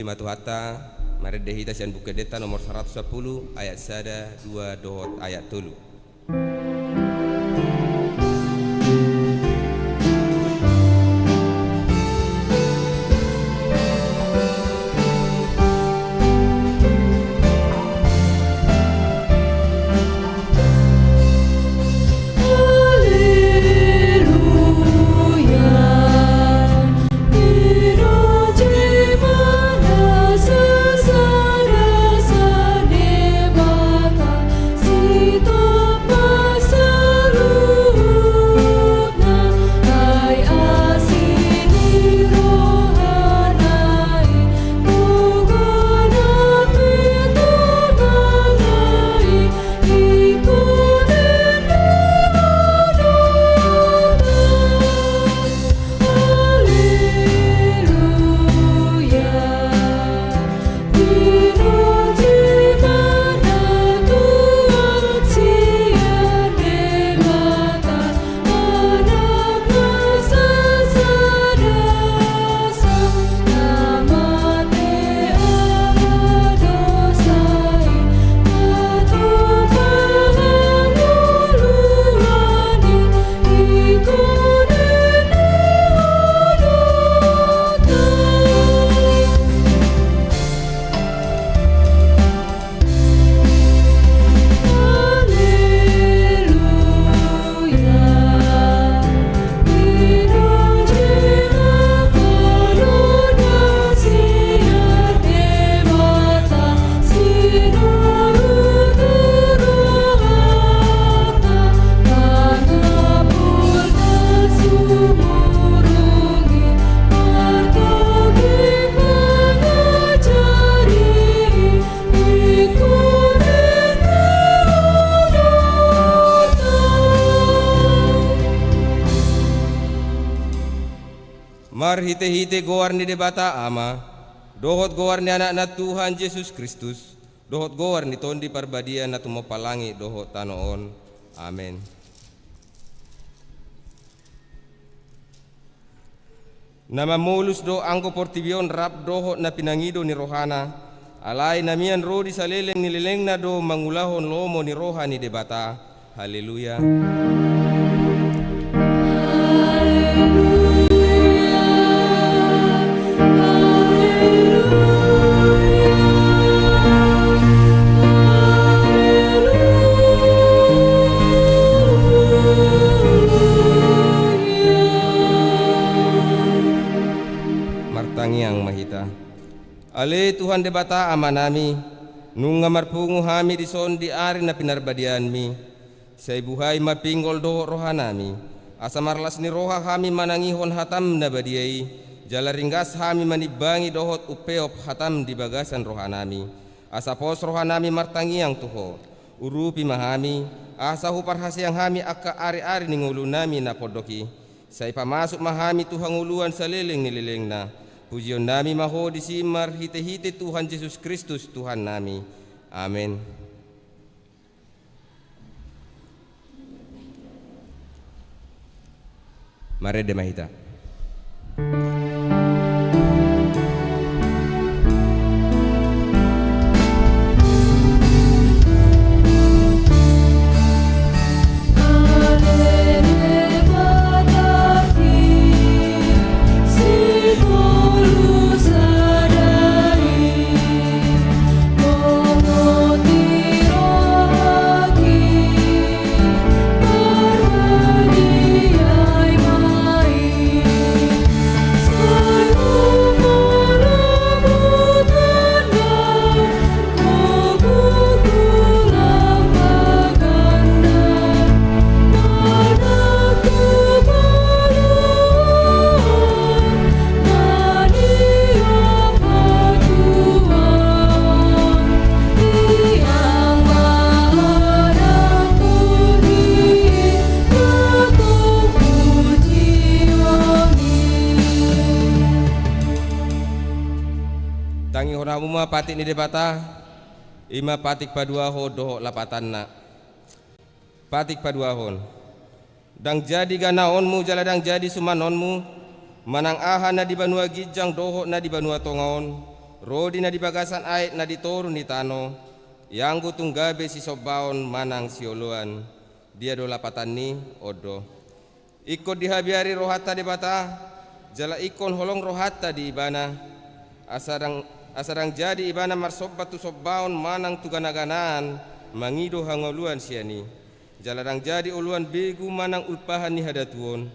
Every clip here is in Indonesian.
Matu hatta marede hita sian buku deta nomor 110 ayat 1 2 dohot ayat 3. Mar hite-hite goar ni debata ama, dohot goar ni anak na Tuhan Yesus Kristus, dohot goar ni tondi parbadian na tumopalangi dohot tanoon. Amen. Nama mulus do angko portibion rap dohot na pinangido ni rohana, alay namian ro di saleleng nileleng na do mangulahon lomo ni roha ni debata. Haleluya. Martangiang mahita. Ale Tuhan debata amanami, nung ngamarpungu hami di son di ari na pinarbadian mi, sa ibuhay mapinggol do rohanami, asa marlas ni roha kami manangihon hatam na badiyay, jala ringgas kami manibangi dohot upeop hatam di bagasan rohanami, asa pos rohanami martangiang tuho, urupi mahami, asa huparhasyang hami akka ari-ari ni ngulu nami na podoki, sa ipamasok mahami tuhang uluan sa leleng nilileng na, pujion nami maho di simar hite-hite Tuhan Yesus Kristus Tuhan nami. Amen. Marede mahita. Tangi honamuma patik ni debata ima patik padua ho doho lapatan na patik padua hon dang jadi ganaonmu jala dang jadi sumanonmu manang aha na di banua gijang doho na di banua tongaon rodi na di bagasan ait na ditorun di tano, yang gutung gabe si sobaon manang sioluan, dia do lapatan ni odo. Ikut dihabiari rohata di bata, jala ikon holong rohata di ibana, asarang jadi ibana marsobat tu sobaon manang tuganaganaan, mangido hangoluan siani. Jaladang jadi uluan begu manang ulpahan ni hadatuon,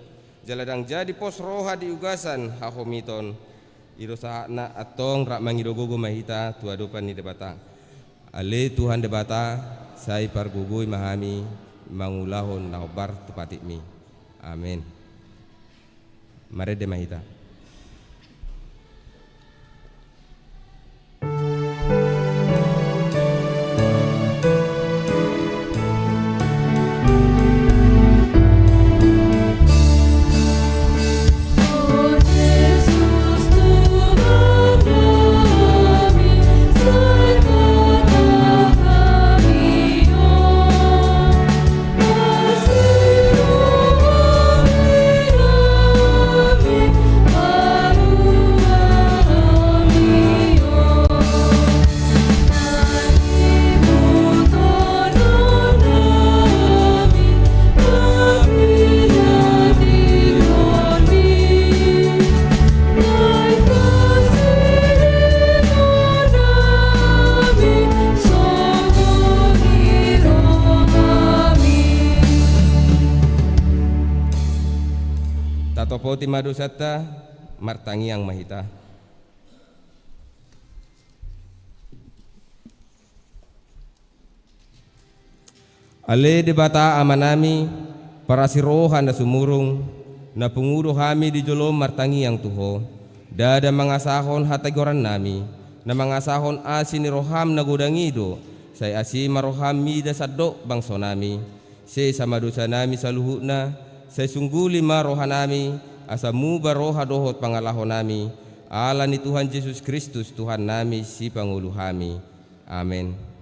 jaladang jadi pos roha di ugasan hahomiton. Iro sahakna atong rak mangidogogo mahita tuadopan ni debata. Ale Tuhan debata, sai pargugui mahami mangulahon naobar tupatik mi. Amin. Mari de mahita. Tatopoti madusata martangi yang mahita. Ale debata amanami para sirohan na sumurung na pungudo kami di jolom martangi yang tuho. Dada mangasahon hatagoran nami na mangasahon asin ni roham na gudangido say asi maroham mida sadok bangso nami. Say sama dosa nami sa luhut na say sungguli maroha nami asamu baroha dohot pangalahon nami. Ala ni Tuhan Yesus Kristus Tuhan nami si Pangulo kami. Amen.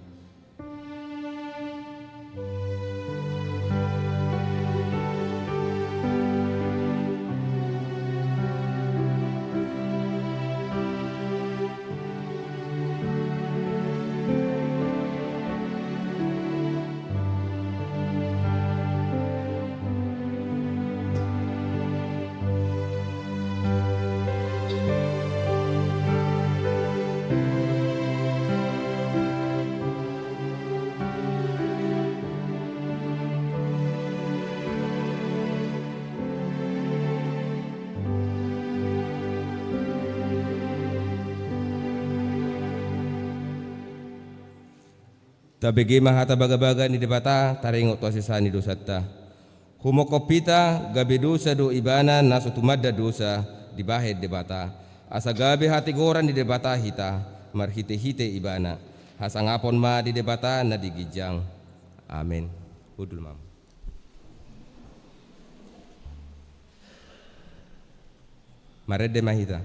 Tabegi mahata baga-baga ni debata taringot to sisani dosata. Humokopita gabe dosa do ibana naso tumadda dosa dibahed debata. Asa gabe hati goran di debata hita marhite-hite ibana. Hasangapon ma di debata na digijang. Amin. Udul mam. Marede mahita.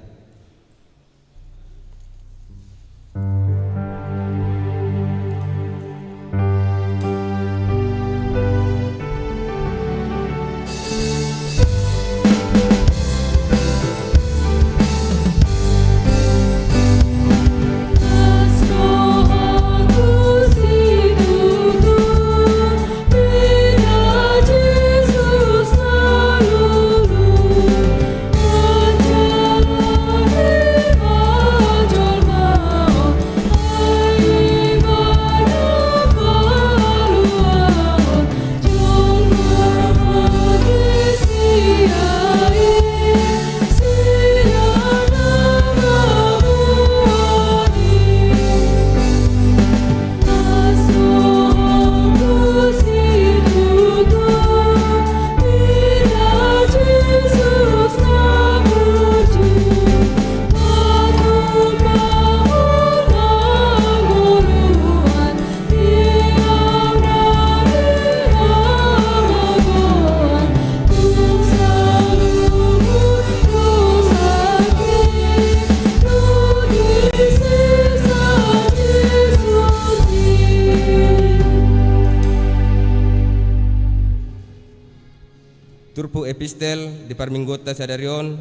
Turpu epistel di parminggota sadarion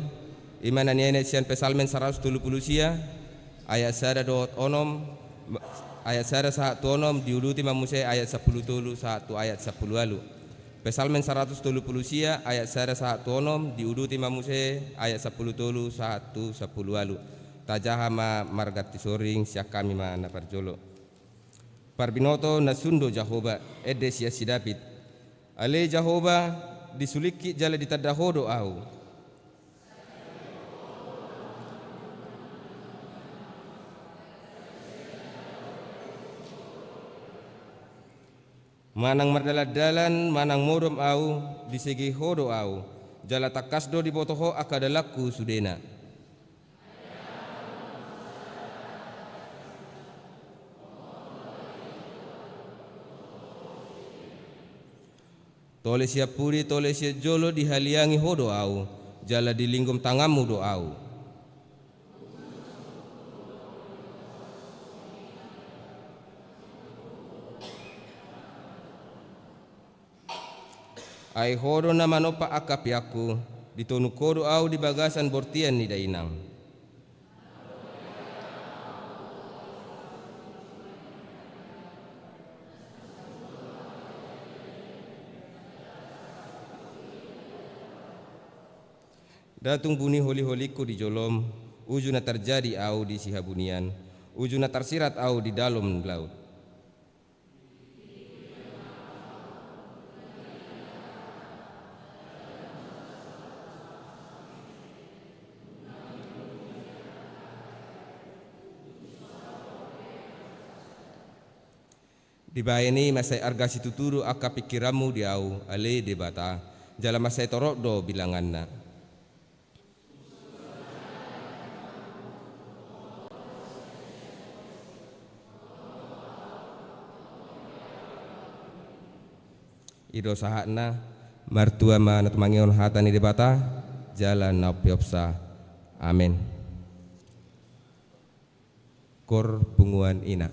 imana niene sian pesalmen 170 sia ayat sada dot onom ayat sada satu onom diuduti mamuse ayat 10 tolu satu ayat 10 alu. Pesalmen 130 sia ayat sada satu onom diuduti mamuse ayat 10 tolu satu 10 alu. Tajahama margati soring siak kami mana parjolo. Parbinoto nasundo Jahoba edes ya si David. Ale Jahoba disuliki jala ditadahodo au. Manang mardaladalan manang modom au disegi hodo au. Jala takasdo di botoho akadalaku sudena. Tole siap puri tole siap jolo dihaliangi hodo au. Jala dilinggum tangamu do au. Ai hodo na manopa akapi aku ditonu kodo au di bagasan bortian ni dainang. Datung buni holi-holiku di jolom, ujuna terjadi au di sihabunian, ujuna tersirat au di dalam laut. Dibayani masai argasi tuturu aka pikiramu di au ale debata, jala masai torok do bilanganna. Ido sahakna martua manat mangion hatani debata jalan napiopsa amin. Kor punguan ina.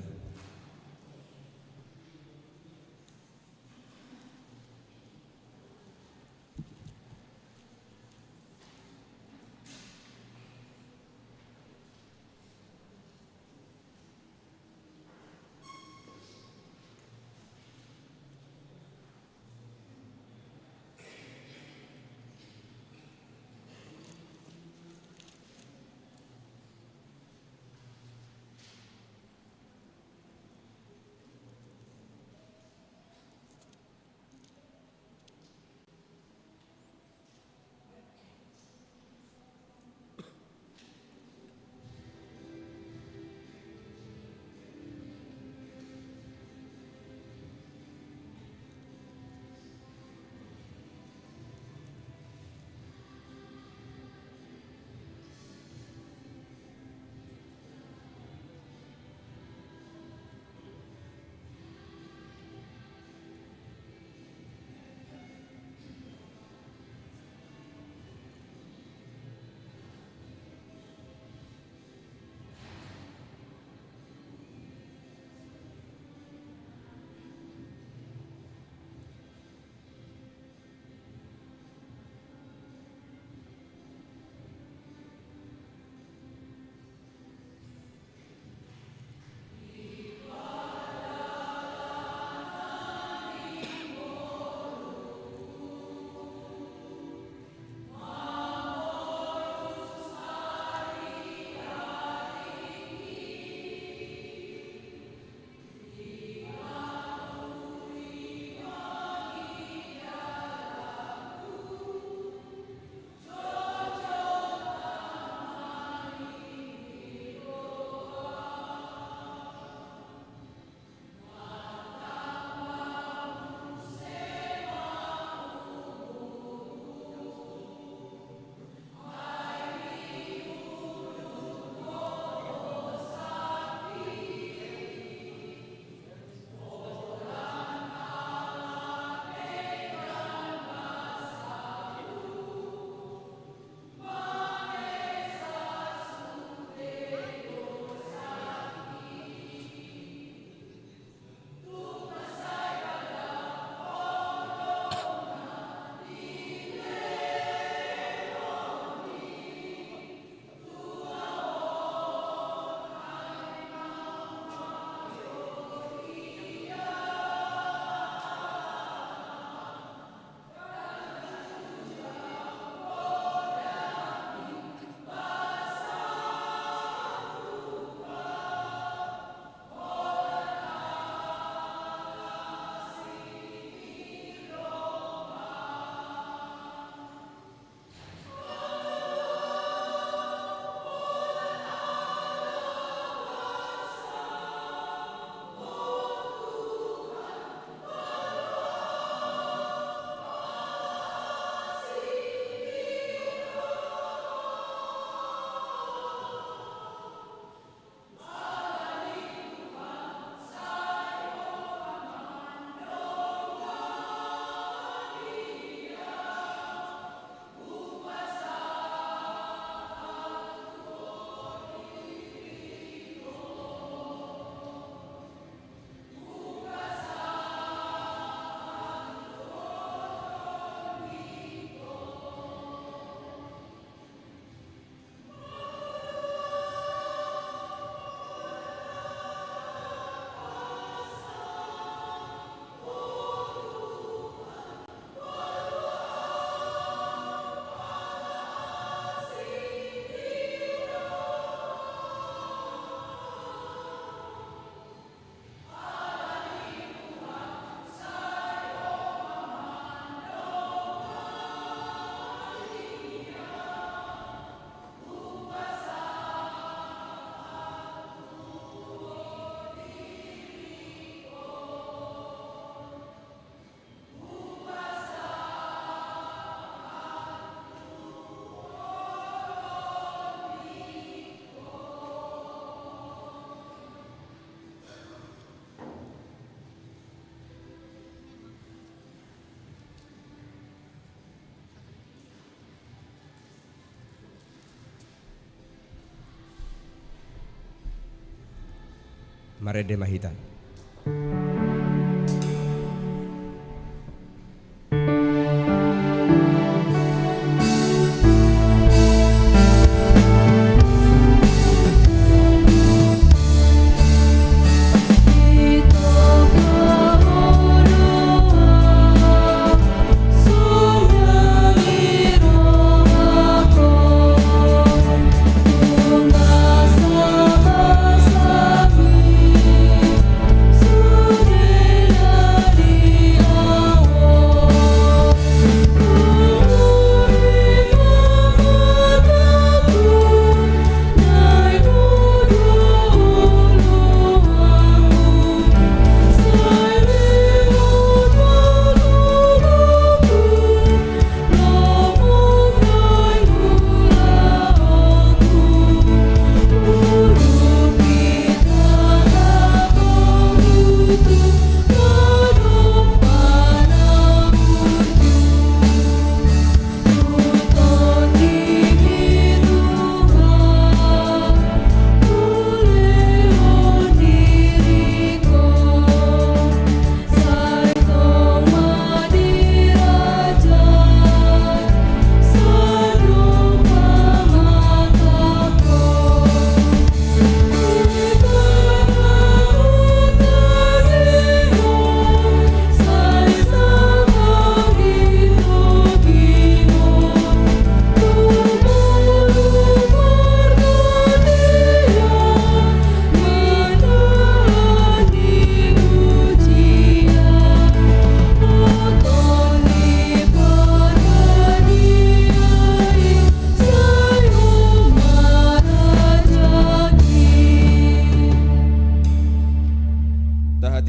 Marede mahita.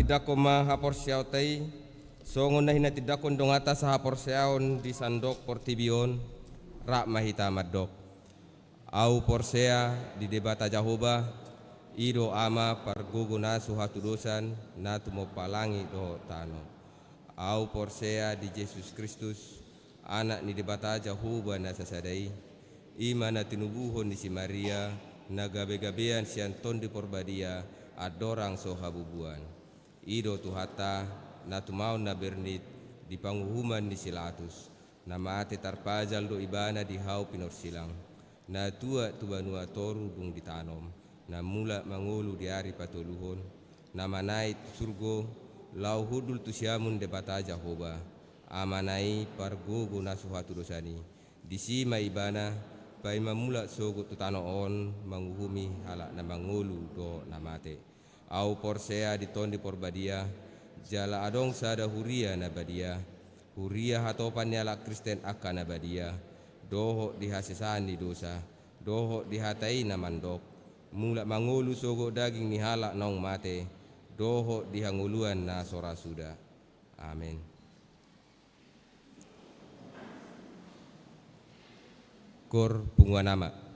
Tidakoma hapor siautai songon na hinatidakon dongata sa hapor siaon di sandok portibion rak mahita madok au porsea di debata Jahoba ido ama parguguna suhatu dosan na tumopalangi do tano au porsea di Yesus Kristus anak ni debata Jahoba na sasadai ima na tinubuhon di si Maria na gabe-gabean sianton di porbadia adorang sohabubuan ido tuhata na tumau na bernit di panguhuman di silatus na maate tarpajal do ibana di hau pinorsilang na tua tubanua toru dung ditanom na mula mangulu di hari patoluhon na manai surgo lau hudul tusiamun debata Jahoba amanai pargogo na suhatu dosani di sima ibana pai mamula sogo tutano on manguhumi halak na mangulu do na mate au porsea di tondi porbadia jala adong sada huria na badia huria hatopan nyala Kristen akan na badia doho dihasesani dosa doho dihatai na mandok mula mangulu sogo daging ni halak naung mate doho dihanguluan na sora suda amin. Kor bunga nama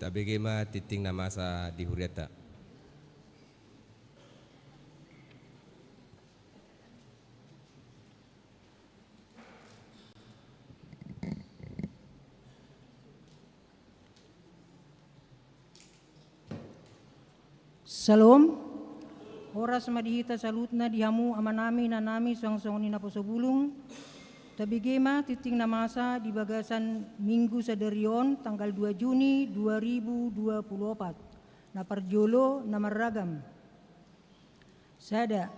Tabegema titing na masa di huriata. Salom, oras madihita salutna dihamu amanami na nami suang-suang ni naposobulong, tabigema titing na masa di bagasan Minggu sa Darion tanggal 2 Juni 2024 na parjolo na maragam. Sada,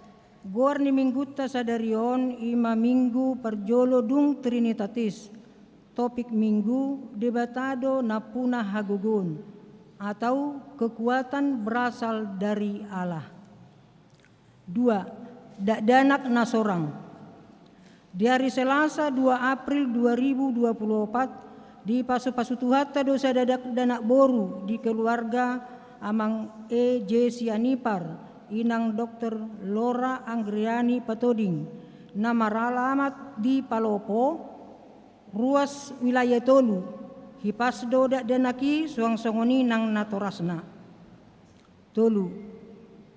gor ni Minggutta sa Darion ima Minggu parjolo dung Trinitatis, topik Minggu debatado na punah hagugun, atau kekuatan berasal dari Allah. 2. Dakdanak na sorang. Di hari Selasa 2 April 2024 di pasu-pasutuhata dosa dadak danak boru di keluarga amang E.J. Sianipar inang Dr. Laura Anggriani Patoding na maralamat di Palopo, ruas wilayah Tolu. Hipasdo dak danaki suang-songoni nang natorasna. Tolu,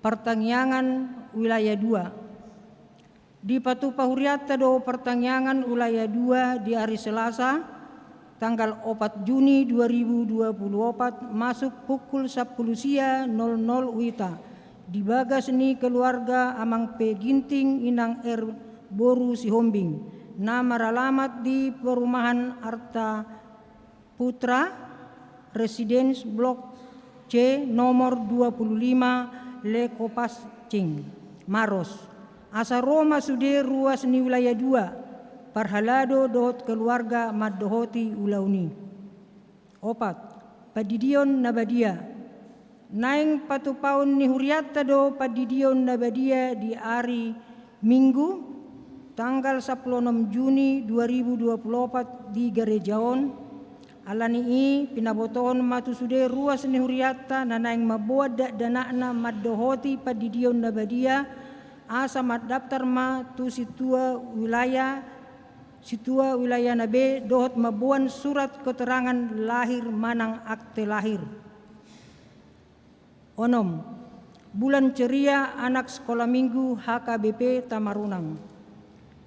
pertangyangan wilayah 2. Di Patupahuriata do pertangyangan wilayah 2 di hari Selasa tanggal 4 Juni 2024 masuk pukul 10.00 wita di bagasni keluarga amang peginting inang boru Sihombing na maralamat di perumahan Arta Putra, Residence Blok C nomor 25 Lekopas Cing, Maros. Asa Roma sude ruas ni wilayah 2, parhalado dot keluarga maddohoti ulauni. 4. Padidion Nabadia. Naing patupaun ni huriata do padidion Nabadia di hari Minggu tanggal 16 Juni 2024 di Garejaon. Alani pinabotoon matusude ruas ni huriata na naing mabuad danakna maddohoti padidion Nabadia asa maddaftar ma tu situa wilayah nabe dohot mabuan surat keterangan lahir manang akte lahir. 6. Bulan ceria anak sekolah minggu HKBP Tamarunang.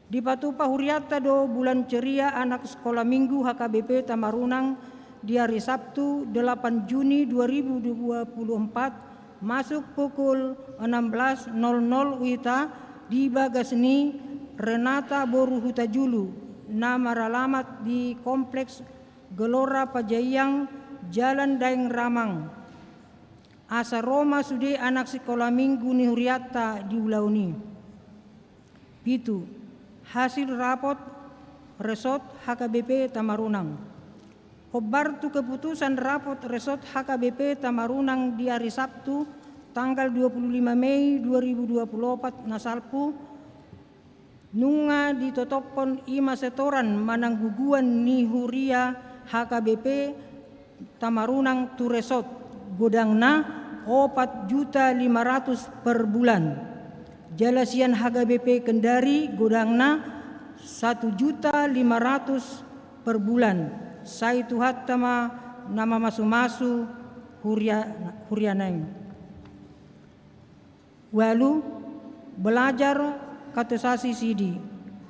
Di Patupa Huriata do bulan ceria anak sekolah minggu HKBP Tamarunang di hari Sabtu 8 Juni 2024 masuk pukul 16.00 wita di Bagasni Renata Boru Hutajulu na maralamat di Kompleks Gelora Pajayang Jalan Daeng Ramang. Asa Roma sude anak sekolah minggu ni Huriata di Ulauni. 7. Hasil rapot Resort HKBP Tamarunang. Hobartu keputusan rapot Resort HKBP Tamarunang di hari Sabtu tanggal 25 Mei 2024 nasalpu nunga ditotopon ima setoran manang guguan ni Huria HKBP Tamarunang tu Resort godangna 4.500.000 per bulan. Jalasian HKBP Kendari godangna 1.500.000 per bulan. Saitu hattama nama masu-masu hurianaing. Walu belajar kategori CD.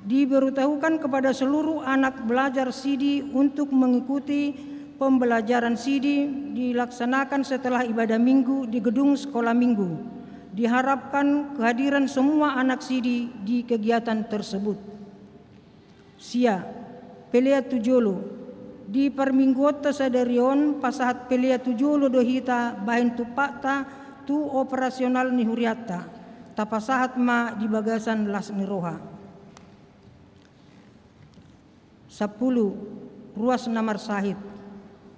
Diberitahukan kepada seluruh anak belajar CD untuk mengikuti pembelajaran CD dilaksanakan setelah ibadah minggu di gedung sekolah minggu. Diharapkan kehadiran semua anak CD di kegiatan tersebut. Sia, Pelea Tujolo. Di permingguota sadarion pasahat Pelea Tujolo dohita bahin tupakta tu operasional ni huriata. Tapasahat ma di bagasan las niroha. 10. Ruas Namar Sahid.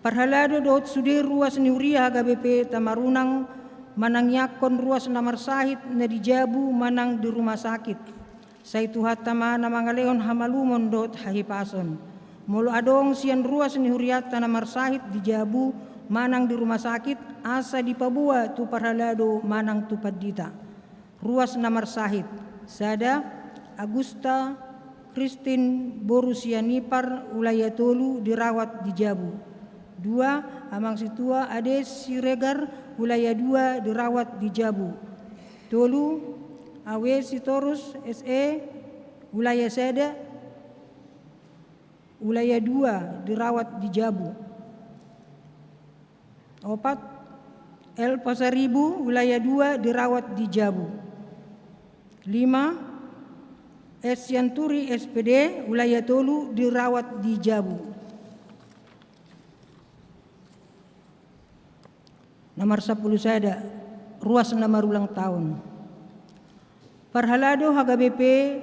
Parhalado dohot sudir ruas ni huria HKBP Tamarunang manangyakon ruas Namar Sahid na dijabu manang di rumah sakit. Saitu hatama na mangalehon hamalumon dot hahipason. Mulu adong sian ruas ni huriata Namar Sahid dijabu manang di rumah sakit asa di Papua tu parhalado manang tu Padita. Ruas Namar Sahid. Sada Agusta Christine Borusianipar Ulayatolu dirawat di Jabu. 2. Amang Situa Ades Siregar wilayah 2 dirawat di Jabu. 3. Awe Sitorus SE wilayah Seda wilayah 2 dirawat di Jabu. 4. El Pasaribu wilayah 2 dirawat di Jabu. 5. S. Yanturi SPD wilayah Tolu dirawat di Jabu. Nomor 10 sada ruas nomor ulang tahun. Parhalado HGBP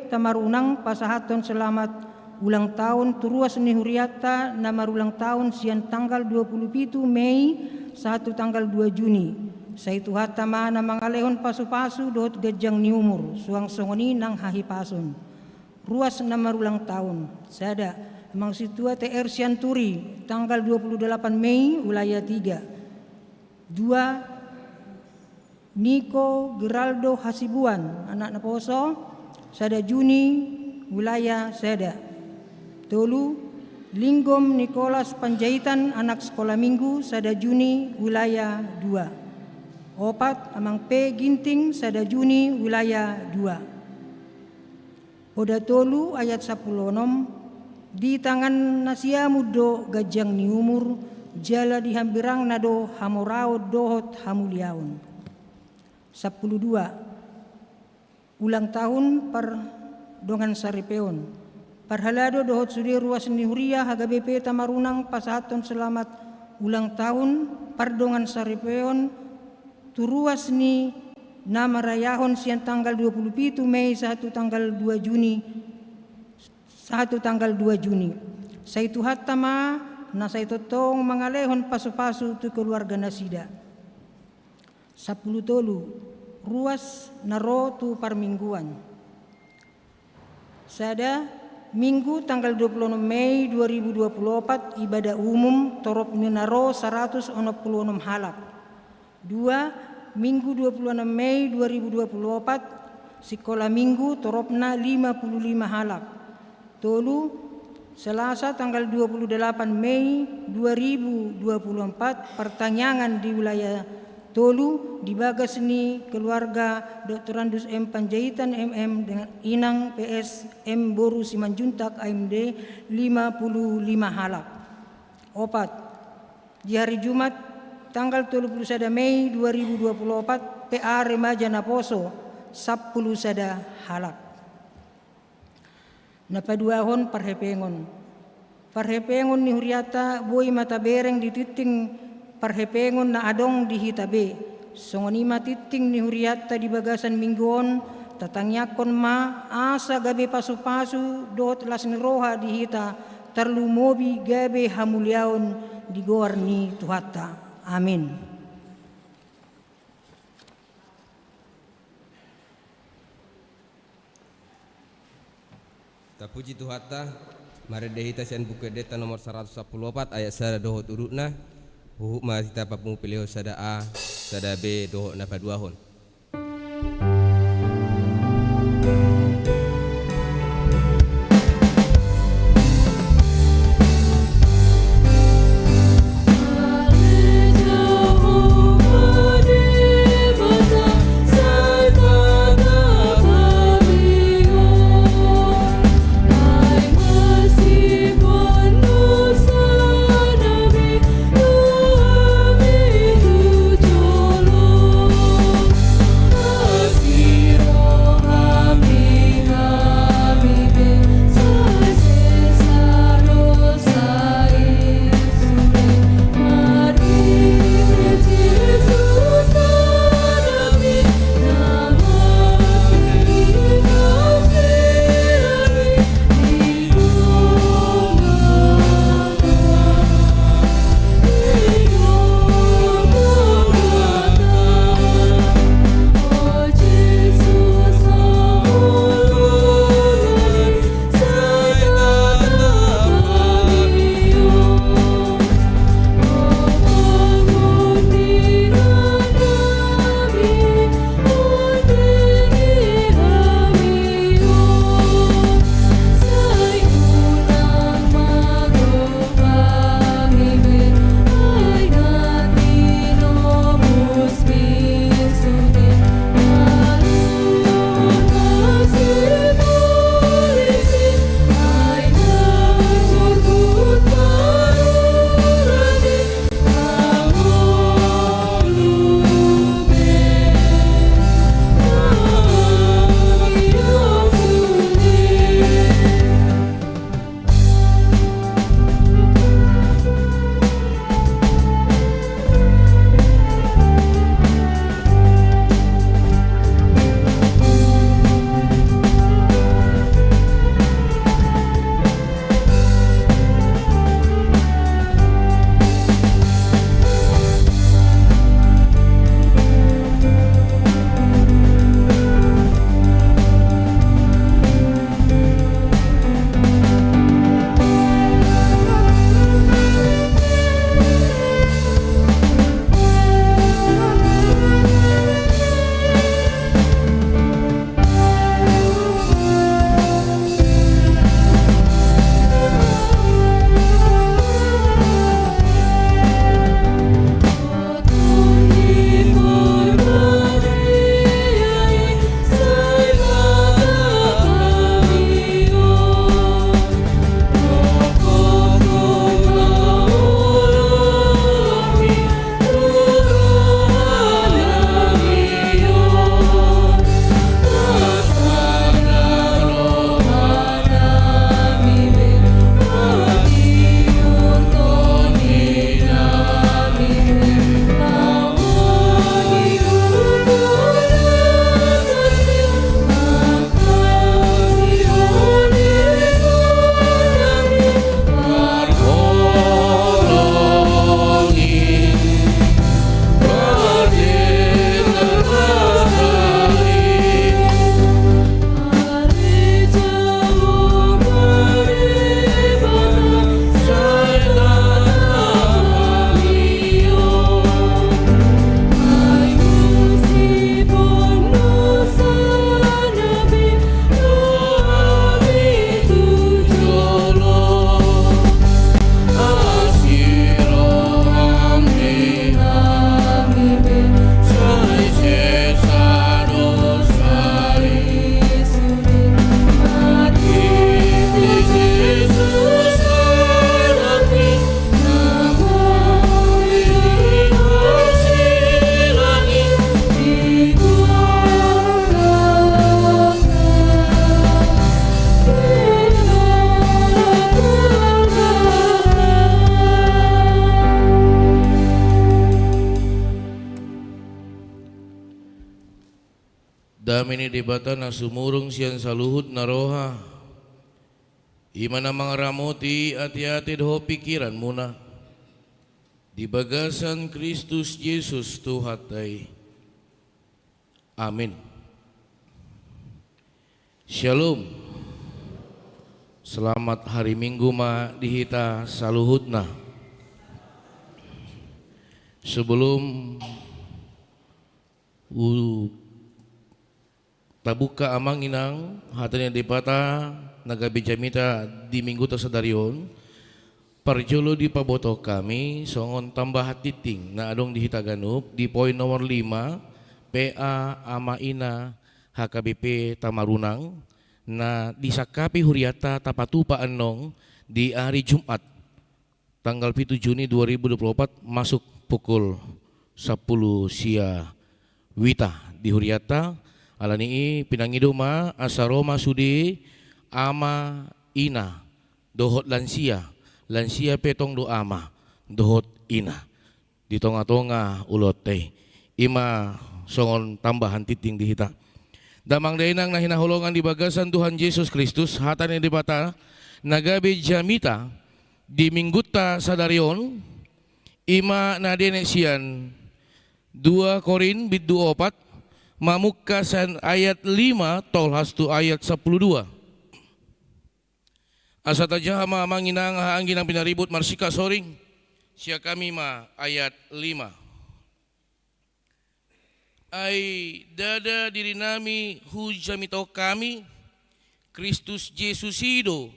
Tamarunang pasahaton selamat ulang tahun turuas ni Huriata nomor ulang tahun sian tanggal 27 Mei 1 tanggal 2 Juni. Saitu hatama na mangalehon pasu-pasu dohot gajang ni umur suang songoni nang hahipason. Ruas nomor ulang tahun sada Amang Situa TR Sianturi tanggal 28 Mei wilayah 3. 2. Niko Geraldo Hasibuan anak Naposo sada Juni wilayah Seda. 3. Linggom Nicholas Panjaitan anak sekolah minggu sada Juni wilayah 2. 4. Amang P Ginting sada Juni wilayah 2. Oda Tolu ayat 10 di tangan nasia mudo gajang ni umur jala dihambirang nado hamorao dohot hamuliaun. 12. Ulang tahun par dongan saripeon parhalado dohot sudi ruas ni Huria HGBP Tamarunang pasahaton selamat ulang tahun par dongan saripeon turuas ni nama rayahon siang tanggal 27 Mei 1 tanggal 2 Juni 1 tanggal 2 Juni. Saitu hatama na saitu tong mangalehon pasu-pasu tu keluarga nasida. 10 tolu ruas naro tu parmingguan. Sada Minggu tanggal 26 Mei 2024 ibadah umum torop naro 166 halap. 2. Minggu 26 Mei 2024 sekolah minggu toropna 55 halap. Tolu Selasa tanggal 28 Mei 2024 pertanyaan di wilayah Tolu dibagas ni keluarga Dr. Andus M. Panjaitan MM dengan Inang PS M. Boru Simanjuntak AMD 55 halap. 4. Di hari Jumat tanggal 31 Mei 2024 PA Remaja Naposo 10 sada halap. Napaduahon parhepengon ni Huriata boy mata bereng dititing parhepengon na adong di hitabe. Songoni matiting ni Huriata di bagasan mingguon tatangyakon ma asa gabe pasu-pasu dot las ni roha di hita terlumobi gabe hamuliaon di goar ni Tuhata. Amin. Tapuji Tuhata mari dehita sian buku deta nomor 114 ayat sada dohot urutna huhuk ma kita papungu pilih sada A sada B dohot na paduahon. Damini debata na sumurong siyan sa luhod na roha. Ima na mga ramoti ati-ati ho pikiran muna. Di bagasan Kristus Jesus Tuhatay. Amin. Shalom. Selamat hari Minggu ma dihita sa luhod na. Sebelum tabuka amang inang hatanya dipata nagabi jamita di minggu tasadarion parjolo di paboto kami songon tambah titing na adong di Hitaganup di poin nomor 5 PA Ama Ina HKBP Tamarunang na disakapi huriata tapatupa anong di hari Jumat tanggal 7 Juni 2024 masuk pukul 10 sia wita di huriata alani pinangiduma asaroma sudi Ama Ina dohot lansia petong do ama dohot ina di tonga-tonga ulot teh ima songon tambahan titing dihita damang dainang na hinahulongan di bagasan Tuhan Yesus Kristus hatan yang dibata nagabi jamita di mingguta sadarion ima nadenesian 2 Korin bid 24 mamukasan ayat 5 tolhas tu ayat 12 asa taja hama manginang haangin ang pinaribut marsika soring siya kami ma ayat 5 ay dada diri nami hujamito kami Kristus Jesus Hido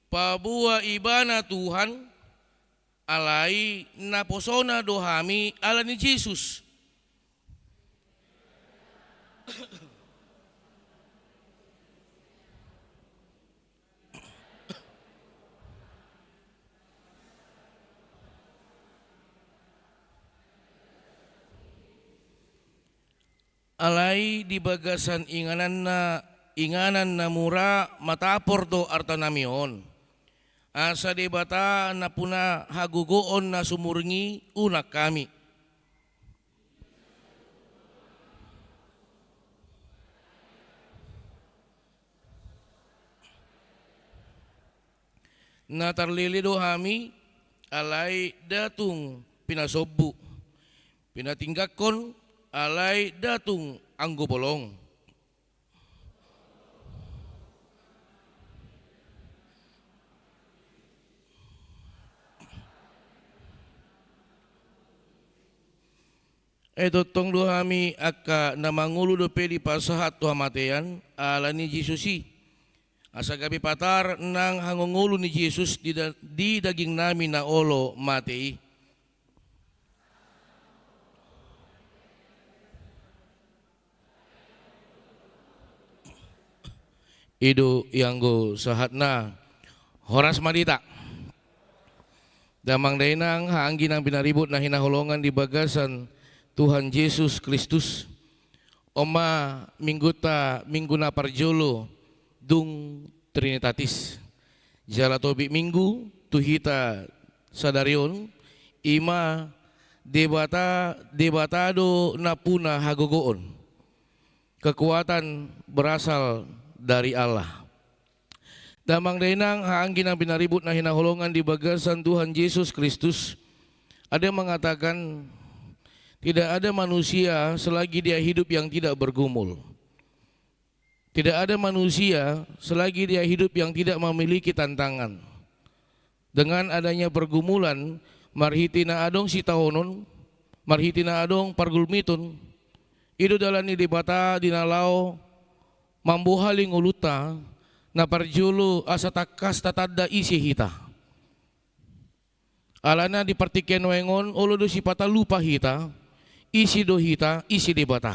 pabua ibana Tuhan alai naposona dohami ala ni Jesus alai di bagasan inganan na mura matapor do artanamion asa debata na puna hagugoon na sumurngi unak kami na tarlilido hami alai datung pinasobu pinatinggakon alai datung anggo bolong tong dohami akka namangulo do pedi pasahat to hamatean ala ni Jesusi asa gabi patar nang hangungulo ni Jesus di daging namin na olo matei Ido yanggo sahatna horas madita damang dainang haanggi ng pinaribut na hinahulongan di bagasan Tuhan Yesus Kristus oma minggu na parjolo dung Trinitatis jala tobi minggu tuhita sadarion ima debatado na puna hagogoon kekuatan berasal dari Allah. Damang dainang haanggi ng pinaribut na hinahulongan di bagasan Tuhan Yesus Kristus ada yang mengatakan tidak ada manusia selagi dia hidup yang tidak bergumul. Tidak ada manusia selagi dia hidup yang tidak memiliki tantangan. Dengan adanya pergumulan marhitina adong sitahonon marhitina adong pargulmitun ido dalani dibata dinalau mambuhaling uluta na parjulu asa takas tatada isi hita alana di partiken wengon olo do sipata lupa hita isi do hita isi debata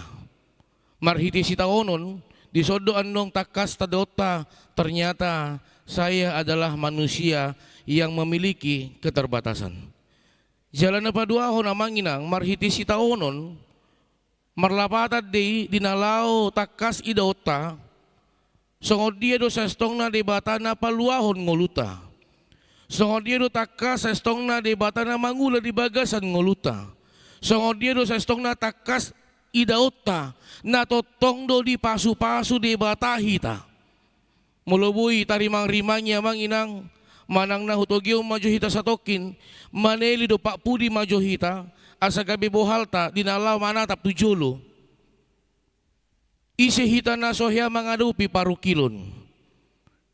marhiti sitaonon di sodo anong takas tadota ternyata saya adalah manusia yang memiliki keterbatasan jalan apa dua hon amanginang marhiti sitaonon marlapatad di dinalau takas idota songod dia do sestong na debata na paluahon ngoluta songod dia do takas sestong na debata na mangula di bagasan ngoluta songod dia do sestong na takas idaota na totong do di pasu-pasu di bata hita. Mulubui tarimang-rimangnya mang inang manang na hutogyo maju hita sa tokin, maneli do pak pudi maju hita, asa gabi bohalta dinalaw manatap tujulo. Isi hita na sohya mangadupi parukilon.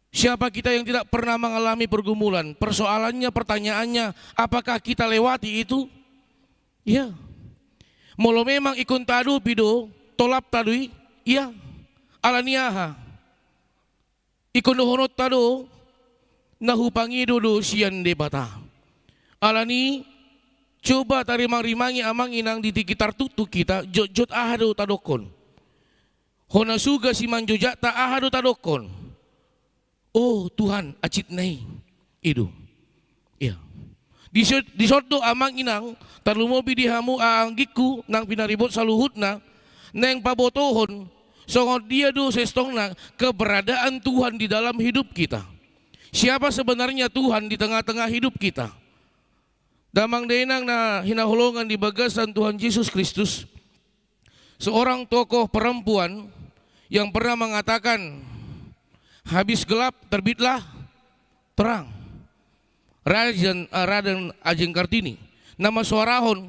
Siapa kita yang tidak pernah mengalami pergumulan? Persoalannya, pertanyaannya, apakah kita lewati itu? Ya. Molo memang ikon tadu pido, tolap tadui, iya. Alaniaha. Ikon dohonot tadu, nahupangi dodo sian debata. Alani, coba tarimang-rimangi amang inang di sekitar tutu kita, jot ahado tadokon. Hona suga si manjojak ta ahado tadokon. Oh Tuhan, acit nai, itu. Ya. Di sordo amang inang, talumobi dihamu aanggiku nang pinaribot saluhut na, neng pabotohon, songot dia do sestong na keberadaan Tuhan di dalam hidup kita. Siapa sebenarnya Tuhan di tengah-tengah hidup kita? Damang denang na hinahulungan di bagasan Tuhan Yesus Kristus, seorang tokoh perempuan yang pernah mengatakan, habis gelap terbitlah terang. Raden Ajeng Kartini, nama Suarahon.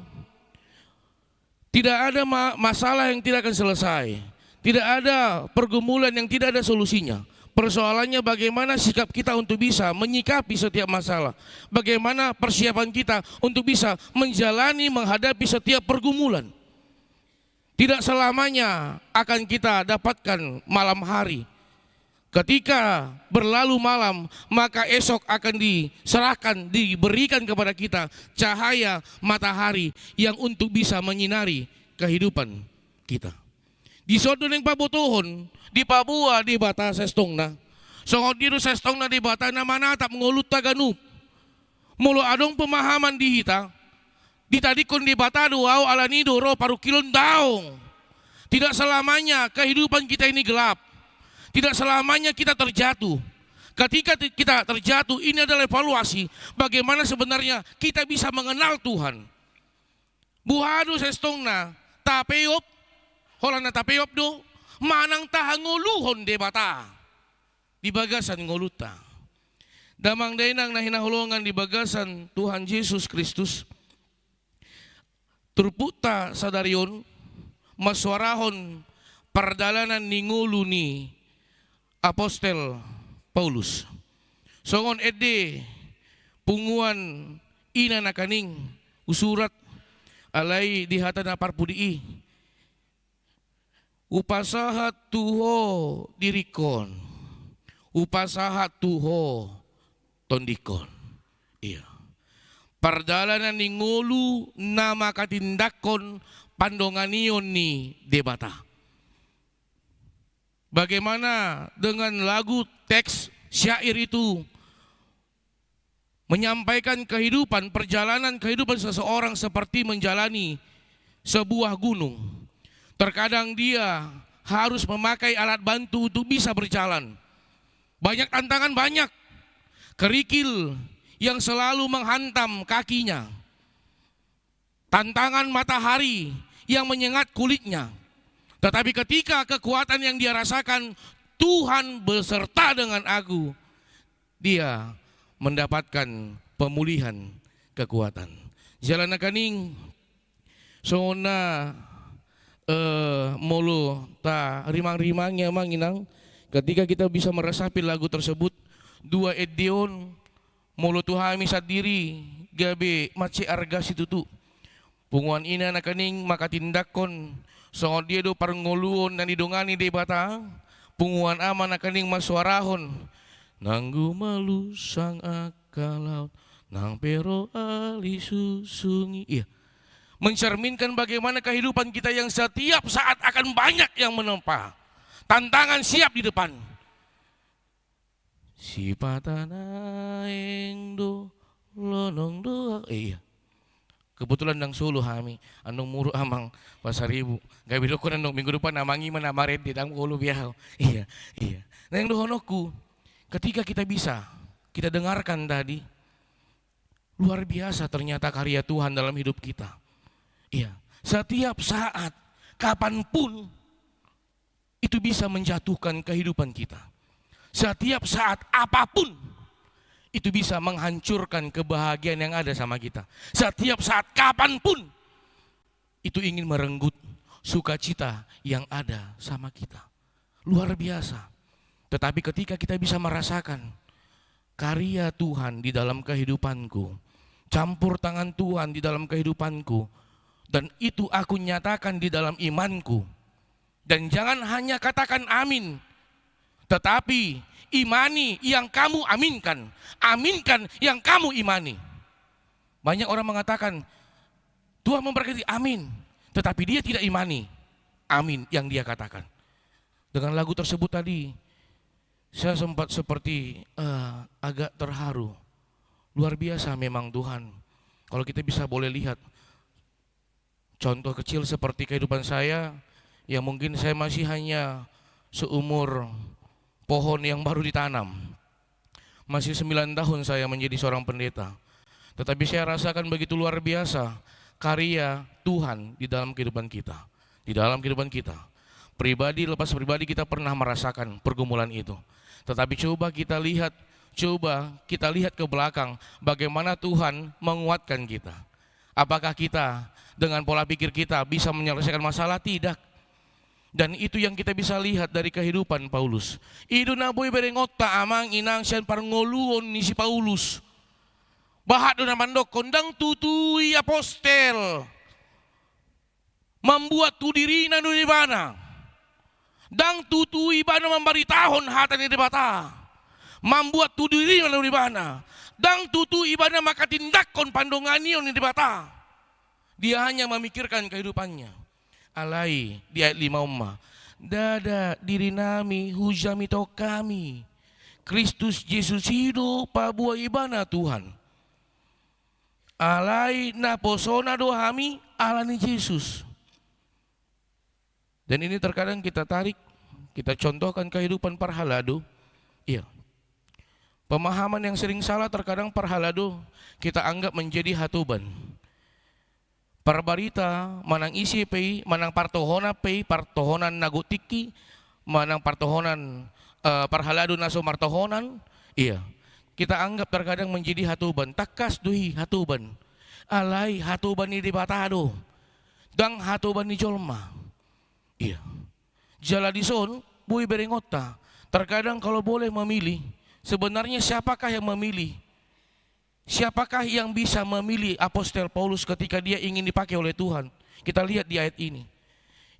Tidak ada masalah yang tidak akan selesai. Tidak ada pergumulan yang tidak ada solusinya. Persoalannya bagaimana sikap kita untuk bisa menyikapi setiap masalah. Bagaimana persiapan kita untuk bisa menjalani, menghadapi setiap pergumulan. Tidak selamanya akan kita dapatkan malam hari. Ketika berlalu malam, maka esok akan diserahkan, diberikan kepada kita cahaya matahari yang untuk bisa menyinari kehidupan kita. Di sodon yang pabotohon, di Papua di bata sestongna, songot diru sestongna di bata na manatap ngolut taganup. Mulu adong pemahaman di hita, ditadikon di bata duau alanido ro parukilon daong. Tidak selamanya kehidupan kita ini gelap. Tidak selamanya kita terjatuh. Ketika kita terjatuh, ini adalah evaluasi bagaimana sebenarnya kita bisa mengenal Tuhan. Buhadu sestongna tapeyop, holana tapeyop do, manang tahanguluhon debata di bagasan ngoluta. Damang dainang na hinahulungan di bagasan Tuhan Yesus Kristus. Turputa sadarion maswarahon perdalanan ningulu ni Apostel Paulus. Songon ede punguan ina nakaning usurat alai di hata na parpudi. Upasaha tuho dirikon. Upasaha tuho tondikon. Iya. Perdalanan ni ngulu nama katindakon pandonganion ni debata. Bagaimana dengan lagu teks syair itu menyampaikan kehidupan, perjalanan kehidupan seseorang seperti menjalani sebuah gunung. Terkadang dia harus memakai alat bantu untuk bisa berjalan. Banyak tantangan, banyak kerikil yang selalu menghantam kakinya. Tantangan matahari yang menyengat kulitnya. Tetapi ketika kekuatan yang dia rasakan, Tuhan beserta dengan aku, dia mendapatkan pemulihan kekuatan. Jalan kaning sona molo ta rimang-rimangnya manginang ketika kita bisa meresapi lagu tersebut, dua edion molo tuhami sadiri gabe mace arga situtu. Punguan ina nakaning makatindakon songon dia do parngoluon dan didongani de bata punguan aman nakaning maswarahon nanggu malu sang akalaut nang pero ali susungi. Iya. Mencerminkan bagaimana kehidupan kita yang setiap saat akan banyak yang menempa. Tantangan siap di depan. Si patana do lonong do. Iya. Kebetulan nang Solo hami, anong muro amang pasaribu. Gabi do ko nang minggu depan namangi manamared di tang ulo biyaw. Iya, iya. Nang dohonoku, ketika kita bisa, kita dengarkan tadi, luar biasa ternyata karya Tuhan dalam hidup kita. Iya, setiap saat kapanpun itu bisa menjatuhkan kehidupan kita. Setiap saat apapun itu bisa menghancurkan kebahagiaan yang ada sama kita. Setiap saat kapanpun itu ingin merenggut sukacita yang ada sama kita. Luar biasa. Tetapi ketika kita bisa merasakan karya Tuhan di dalam kehidupanku, campur tangan Tuhan di dalam kehidupanku, dan itu aku nyatakan di dalam imanku. Dan jangan hanya katakan amin, tetapi imani yang kamu aminkan, aminkan yang kamu imani. Banyak orang mengatakan Tuhan memberkati, amin, tetapi dia tidak imani amin yang dia katakan. Dengan lagu tersebut tadi saya sempat seperti agak terharu. Luar biasa memang Tuhan. Kalau kita bisa boleh lihat contoh kecil seperti kehidupan saya, yang mungkin saya masih hanya seumur pohon yang baru ditanam. Masih 9 tahun saya menjadi seorang pendeta. Tetapi saya rasakan begitu luar biasa karya Tuhan di dalam kehidupan kita. Di dalam kehidupan kita. Pribadi lepas pribadi kita pernah merasakan pergumulan itu. Tetapi coba kita lihat ke belakang bagaimana Tuhan menguatkan kita. Apakah kita dengan pola pikir kita bisa menyelesaikan masalah? Tidak. Dan itu yang kita bisa lihat dari kehidupan Paulus. Idu na boy berengotta amang inang sian parngoluon ni si Paulus. Bahat do namandok kondang tutui apostel. Membuat tu diri na do di bana. Dang tutui bana membaritahon hata ni debata. Membuat tu diri na do di bana. Dang tutui bana makatindakon pandonganion ni debata. Dia hanya memikirkan kehidupannya. Alai di ayat 5 dada diri nami hujami to kami Kristus Yesus hidup pabuah ibana Tuhan. Alai na posona dohami alani Yesus. Dan ini terkadang kita tarik, kita contohkan kehidupan parhalado. Iya. Pemahaman yang sering salah terkadang parhalado kita anggap menjadi hatuban. Parbarita manang isi pei, manang partohona pei, partohonan nagutiki, manang partohonan parhalado naso martohonan. Iya, kita anggap terkadang menjadi hatuban. Takas duhi hatuban. Alai hatuban ni dibatado. Dang hatuban ni jolma. Iya. Jala dison, bui berengota. Terkadang kalau boleh memilih, sebenarnya siapakah yang memilih? Siapakah yang bisa memilih Apostel Paulus ketika dia ingin dipakai oleh Tuhan? Kita lihat di ayat ini.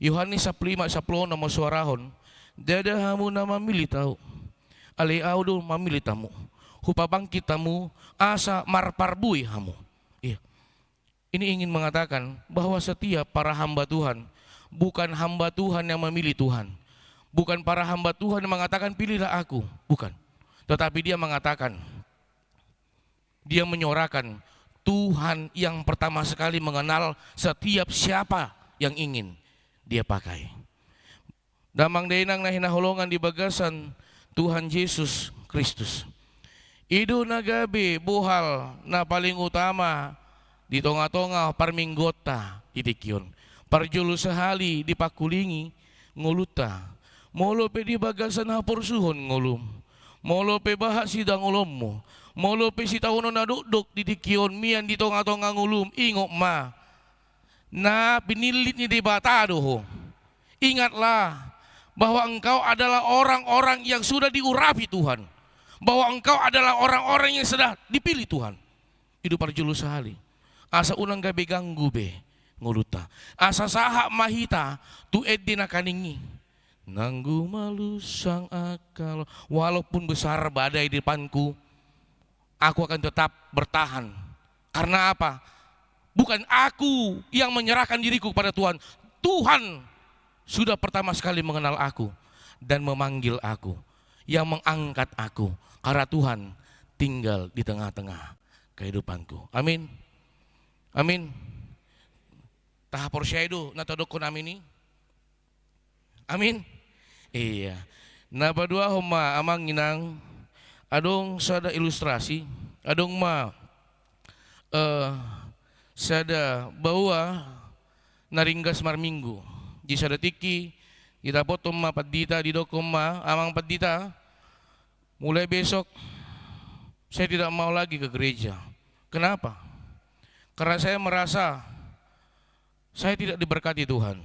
Yohanes 15:10 nama suarahon. Dada hamu nama milih tahu. Ale audo mamilih tamu. Hupabang kitamu asa marparbui hamu. Iya. Ini ingin mengatakan bahwa setiap para hamba Tuhan, bukan hamba Tuhan yang memilih Tuhan. Bukan para hamba Tuhan yang mengatakan pilihlah aku. Bukan. Tetapi dia mengatakan, dia menyorakan Tuhan yang pertama sekali mengenal setiap siapa yang ingin dia pakai. Damang dainang na hinaholongan di bagasan Tuhan Yesus Kristus. Idu nagabi buhal na paling utama di tonga-tonga parminggota itikyon. Parjulu sehali di pakulingi nguluta. Molo pe di bagasan hapursuhon ngulum. Molo pe bahak sidang ulommu. Molo pe si tahuno na duduk di dikion mian di tonga-tonga ngulum ingok ma na pinilit ni debatado ho. Ingatlah bahwa engkau adalah orang-orang yang sudah diurapi Tuhan, bahwa engkau adalah orang-orang yang sudah dipilih Tuhan. Itu parjulu sehali asa unang gabi ganggu be nguluta asa saha mahita tu edina kaningi nanggu malu sang akal. Walaupun besar badai di depanku, aku akan tetap bertahan. Karena apa? Bukan aku yang menyerahkan diriku kepada Tuhan. Tuhan sudah pertama sekali mengenal aku dan memanggil aku, yang mengangkat aku. Karena Tuhan tinggal di tengah-tengah kehidupanku. Amin. Amin. Tahap porsyaido natodokon amin ini. Amin. Iya. Na badua homa amang inang adong sada ilustrasi, adong sada bawa naringgas marminggu. jisa detiki, kita potong ma padita di dokom ma, amang padita, mulai besok saya tidak mau lagi ke gereja. Kenapa? Karena saya merasa saya tidak diberkati Tuhan.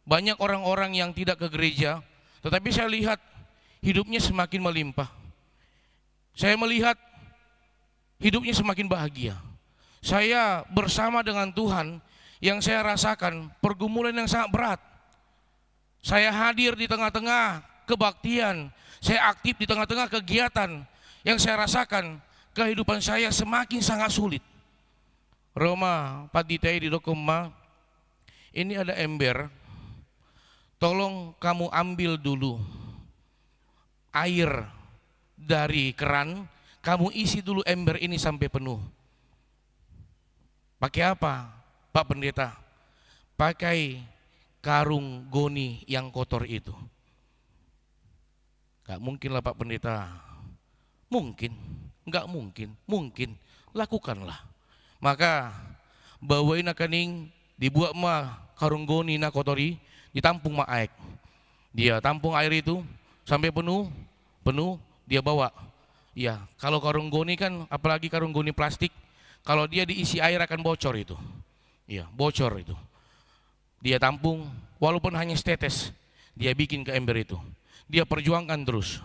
Banyak orang-orang yang tidak ke gereja, tetapi saya lihat hidupnya semakin melimpah. Saya melihat hidupnya semakin bahagia. Saya bersama dengan Tuhan yang saya rasakan pergumulan yang sangat berat. Saya hadir di tengah-tengah kebaktian, saya aktif di tengah-tengah kegiatan yang saya rasakan kehidupan saya semakin sangat sulit. Roma paditei di dokomma, ini ada ember, tolong kamu ambil dulu air dari keran, kamu isi dulu ember ini sampai penuh. Pakai apa, Pak Pendeta? Pakai karung goni yang kotor itu. Gak mungkin lah Pak Pendeta. Mungkin, gak mungkin, mungkin. Lakukanlah. Maka bawain akaning dibuat ma karung goni na kotori, ditampung ma aek. Dia tampung air itu sampai penuh, dia bawa. Ya, kalau karung goni kan, apalagi karung goni plastik, kalau dia diisi air akan bocor itu. Iya, bocor itu. Dia tampung, walaupun hanya setetes, dia bikin ke ember itu. Dia perjuangkan terus.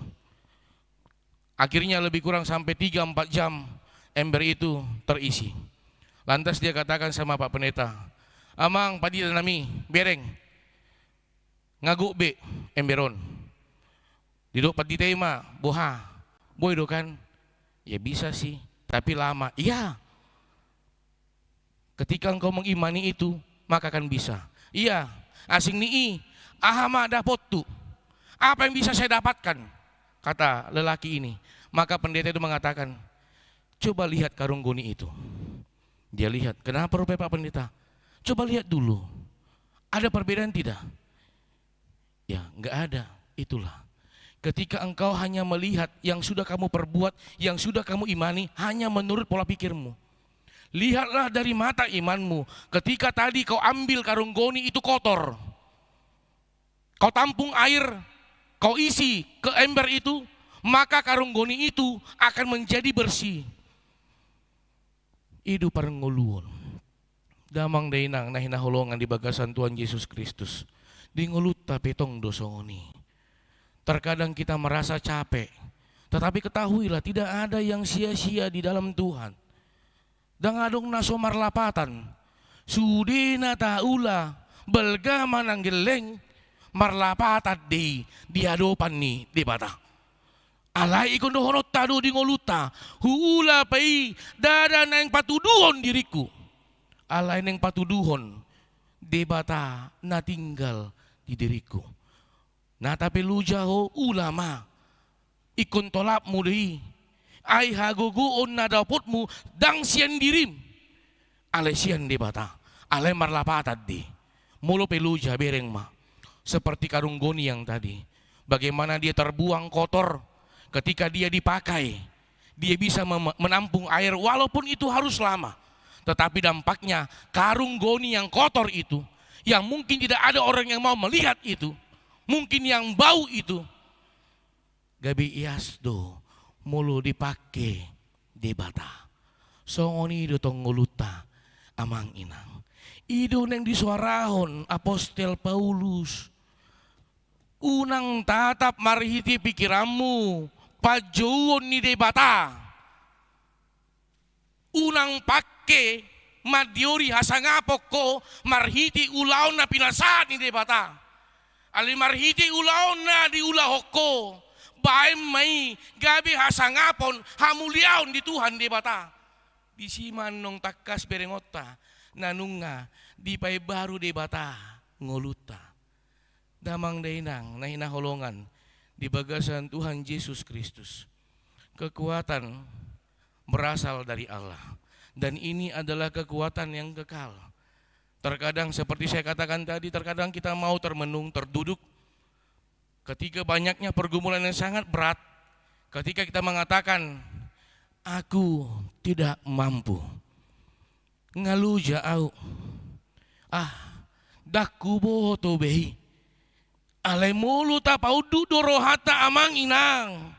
Akhirnya lebih kurang sampai 3-4 jam ember itu terisi. Lantas dia katakan sama Pak Pendeta, amang padita nami, bereng, ngaguk be emberon. Diduk padita ima, boha, boy do kan? Ya bisa sih, tapi lama. Iya. Ketika engkau mengimani itu, maka akan bisa. Iya, asing nii, ahama dapot tu. Apa yang bisa saya dapatkan? Kata lelaki ini. Maka pendeta itu mengatakan, coba lihat karung goni itu. Dia lihat, kenapa rupanya Pak Pendeta? Coba lihat dulu, ada perbedaan tidak? Ya, enggak ada, itulah. Ketika engkau hanya melihat yang sudah kamu perbuat, yang sudah kamu imani, hanya menurut pola pikirmu. Lihatlah dari mata imanmu. Ketika tadi kau ambil karung goni itu kotor, kau tampung air, kau isi ke ember itu, maka karung goni itu akan menjadi bersih. Idu parang nguluon. Damang dainang nahina holongan di bagasan Tuhan Yesus Kristus. Di nguluta petong dosongoni. Terkadang kita merasa capek, tetapi ketahuilah tidak ada yang sia-sia di dalam Tuhan. Dangadong naso marlapatan, sudina taula, belga mananggeleng, marlapatat di hadapan ni di bata. Alai ikon dohonot tado di ngoluta, huula pai dada nang patuduhon diriku. Alai nang patuduhon di bata na tinggal di diriku. Nah tapi lu jaho ulama ikon tolap mudhi. Ai haguguon na dapotmu dang sian dirim. Ale sian di bata, ale marlapatat di. Mulo peluja bereng ma. Seperti karung goni yang tadi. Bagaimana dia terbuang kotor ketika dia dipakai. Dia bisa menampung air walaupun itu harus lama. Tetapi dampaknya karung goni yang kotor itu, yang mungkin tidak ada orang yang mau melihat itu, mungkin yang bau itu, gabi iasdo mulu dipakai di bata. Songoni do tong nguluta amang inang. Ido neng disuarahon Apostel Paulus. Unang tatap marhiti pikiranmu, pajuon ni de bata. Unang pakke madiori hasangapok ko marhiti ulaon na pinasaad ni de bata. Ali marhiti ulaon na di ulahok ko. Bae mai gabi hasangapon hamuliaon di Tuhan di bata. Di siman nong takas berengota nanunga di pay baru di bata ngoluta. Damang dainang na hinaholongan di bagasan Tuhan Yesus Kristus. Kekuatan berasal dari Allah dan ini adalah kekuatan yang kekal. Terkadang seperti saya katakan tadi, terkadang kita mau termenung, terduduk ketika banyaknya pergumulan yang sangat berat, ketika kita mengatakan, aku tidak mampu, ngalu jauh, Daku boto behi. Alai mulu ta paudu dorohata amang inang.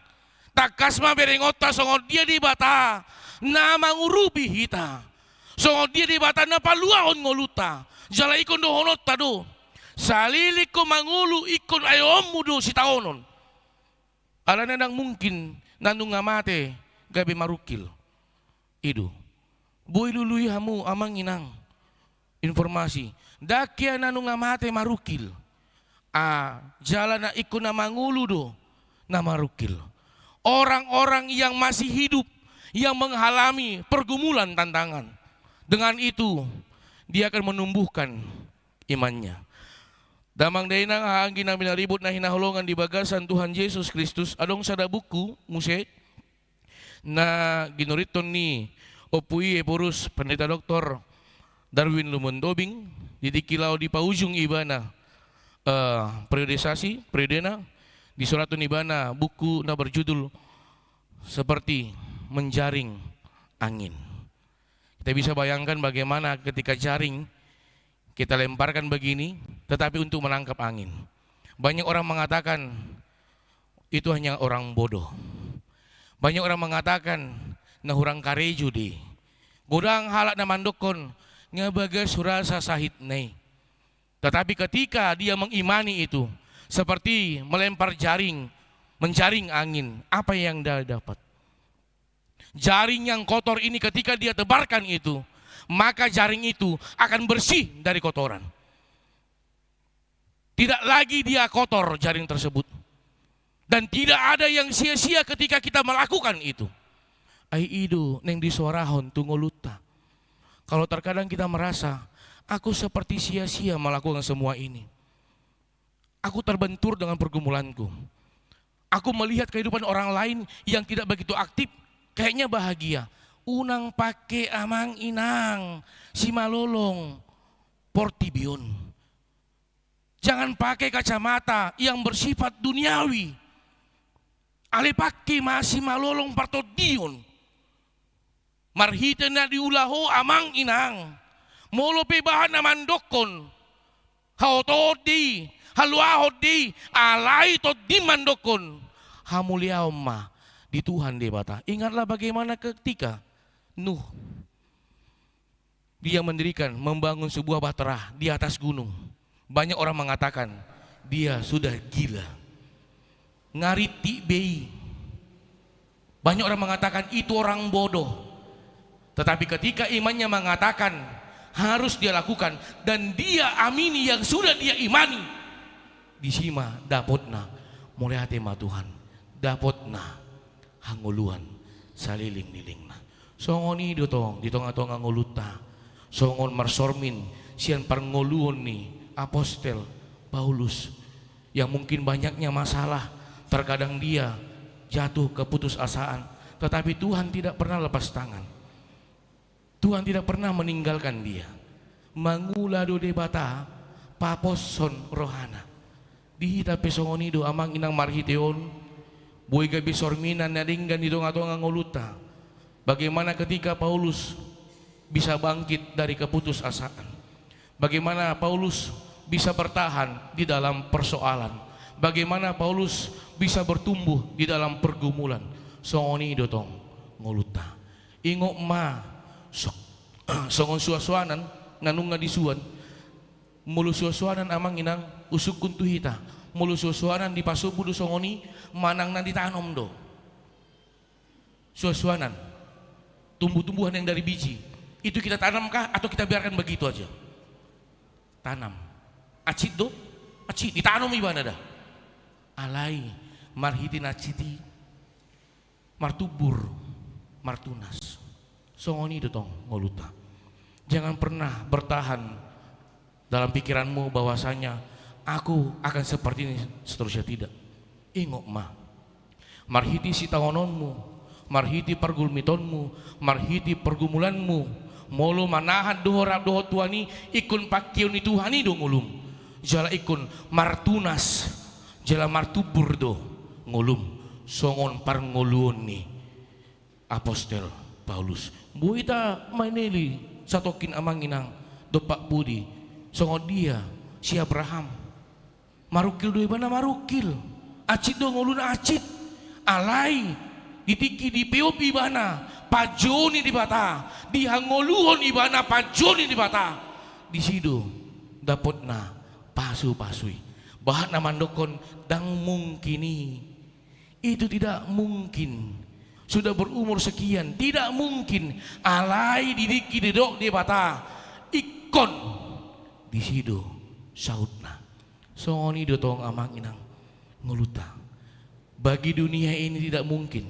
Takasma berengota songod dia di bata. Na mangurubi hita. Songod dia di bata na paluahon ngoluta. Jala ikon dohonot tado. Salilik ko mangulu ikon ayom mudo si taonon. Ala na nang mungkin nanung ngamate gabi marukil. Idu. Boy luluy hamu amang inang. Informasi. Dakya nanung ngamate marukil. Jala na ikon na mangulu do na marukil. Orang-orang yang masih hidup yang menghalami pergumulan tantangan. Dengan itu dia akan menumbuhkan imannya. Damang dainang haanggi namin naribut na hinahulungan di bagasan Tuhan Yesus Kristus adong sada buku muset na ginuriton ni Opui Epurus Pendeta Dr. Darwin Lumondobing didikilaw di paujung ibana periodisasi periodena di suratun ibana buku na berjudul seperti menjaring angin. Kita bisa bayangkan bagaimana ketika jaring kita lemparkan begini, tetapi untuk menangkap angin. Banyak orang mengatakan itu hanya orang bodoh. Banyak orang mengatakan na hurang kareju di. Godang halak na mandokon ngabaga surasa sahit nei. Tetapi ketika dia mengimani itu, seperti melempar jaring, menjaring angin, apa yang dia dapat? Jaring yang kotor ini ketika dia tebarkan itu, maka jaring itu akan bersih dari kotoran. Tidak lagi dia kotor jaring tersebut. Dan tidak ada yang sia-sia ketika kita melakukan itu. Ai idu neng disorahon tungoluta. Kalau terkadang kita merasa, aku seperti sia-sia melakukan semua ini. Aku terbentur dengan pergumulanku. Aku melihat kehidupan orang lain yang tidak begitu aktif, kayaknya bahagia. Unang pake amang inang, si malolong, portibion. Jangan pakai kacamata yang bersifat duniawi. Ale pakai masih malolong partodion. Marhita na diulaho amang inang. Molo pe bahan na mandokon. Haotodi, haluahodi, alay to di mandokon. Hamuliaw ma di Tuhan di bata. Ingatlah bagaimana ketika Nuh dia mendirikan, membangun sebuah bahtera di atas gunung. Banyak orang mengatakan dia sudah gila. Ngariti bei. Banyak orang mengatakan itu orang bodoh. Tetapi ketika imannya mengatakan harus dia lakukan dan dia amini yang sudah dia imani, disima dapatna mulai hati ma Tuhan, dapatna hanguluan saliling-lilingna. Songoni ditong atong nguluta. Songon marsormin sian parngoluon ni apostel Paulus yang mungkin banyaknya masalah, terkadang dia jatuh keputusasaan, tetapi Tuhan tidak pernah lepas tangan. Tuhan tidak pernah meninggalkan dia. Mangulado debata paposon rohana. Dihita pesongonido amang inang marhiteon boy gabi sorminan nadinggan ditong atong nguluta. Bagaimana ketika Paulus bisa bangkit dari keputusasaan. Bagaimana Paulus bisa bertahan di dalam persoalan. Bagaimana Paulus bisa bertumbuh di dalam pergumulan. Songoni dotong ngoluta. Ingok ma songon suasuanan nanung nga disuan. Mulu suasuanan amang inang usuk kuntuhita. Mulu suasuanan di pasubudo songoni manang na ditanom do. Suasuanan tumbuh-tumbuhan yang dari biji itu kita tanamkah atau kita biarkan begitu aja? Tanam. Acid do, acid ditanam ibana dah. Alai marhitin aciti, martubur, martunas. Songoni itu tong ngoluta. Jangan pernah bertahan dalam pikiranmu bahwasanya aku akan seperti ini seterusnya, tidak. Ingok mah. Marhiti si taononmu, marhiti pergulmitonmu, marhiti pergumulanmu, molo manahan dohorap doho tuani ikun pakion ni Tuhani do ngulum. Jala ikun martunas, jala martubur do ngulum. Songon par nguluon ni apostel Paulus. Buita maineli satokin amang inang do Pak Budi. Songon dia si Abraham. Marukil do ibana marukil. Acit do ngulun acit. Alai ditiki di peop ibana pajoni di bata. Dihangoluhon ibana pajoni di bata. Di sido dapatna pasu-pasui. Bahat na mandokon dang mungkini. Itu tidak mungkin. Sudah berumur sekian, tidak mungkin. Alai didiki didok di bata. Ikon di sido sautna. Songoni do tong amang inang nguluta. Bagi dunia ini tidak mungkin.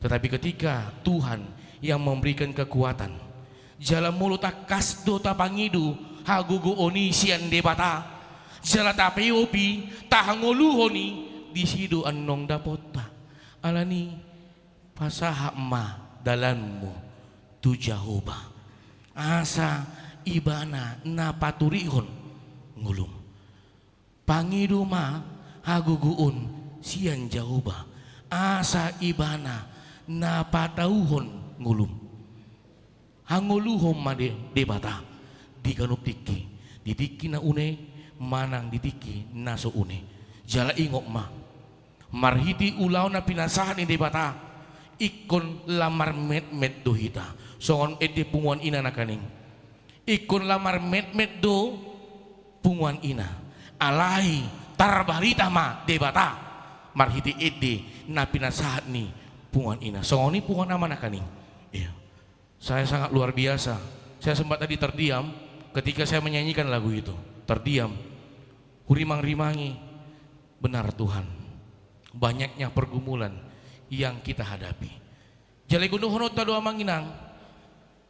Tetapi ketika Tuhan yang memberikan kekuatan, jala mulut takas do tapangidu hagugu oni sian debata. Jala tapeopi tahangoluhoni di sido annong dapota. Alani pasaha ma dalanmu tu Jehovah. Asa ibana na paturihon ngulum. Pangidu ma haguguun sian Jehovah. Asa ibana na patauhon ngulum. Hanguluhom ma debata di kanup tiki. Ditiki na une manang ditiki naso une. Jala ingok ma. Marhiti ulaw na pinasahan ni debata. Ikon lamar met do hita. Songon edi punguan ina na kaning. Ikon lamar met do punguan ina. Alai tarbarita ma debata. Marhiti edi na pinasahan ni punguan ina. Songon ni punguan nama na kaning. Iya. Saya sangat luar biasa. Saya sempat tadi terdiam ketika saya menyanyikan lagu itu. Terdiam. Hurimang-rimangi. Benar Tuhan. Banyaknya pergumulan yang kita hadapi. Jalai gunung honot tado amanginang.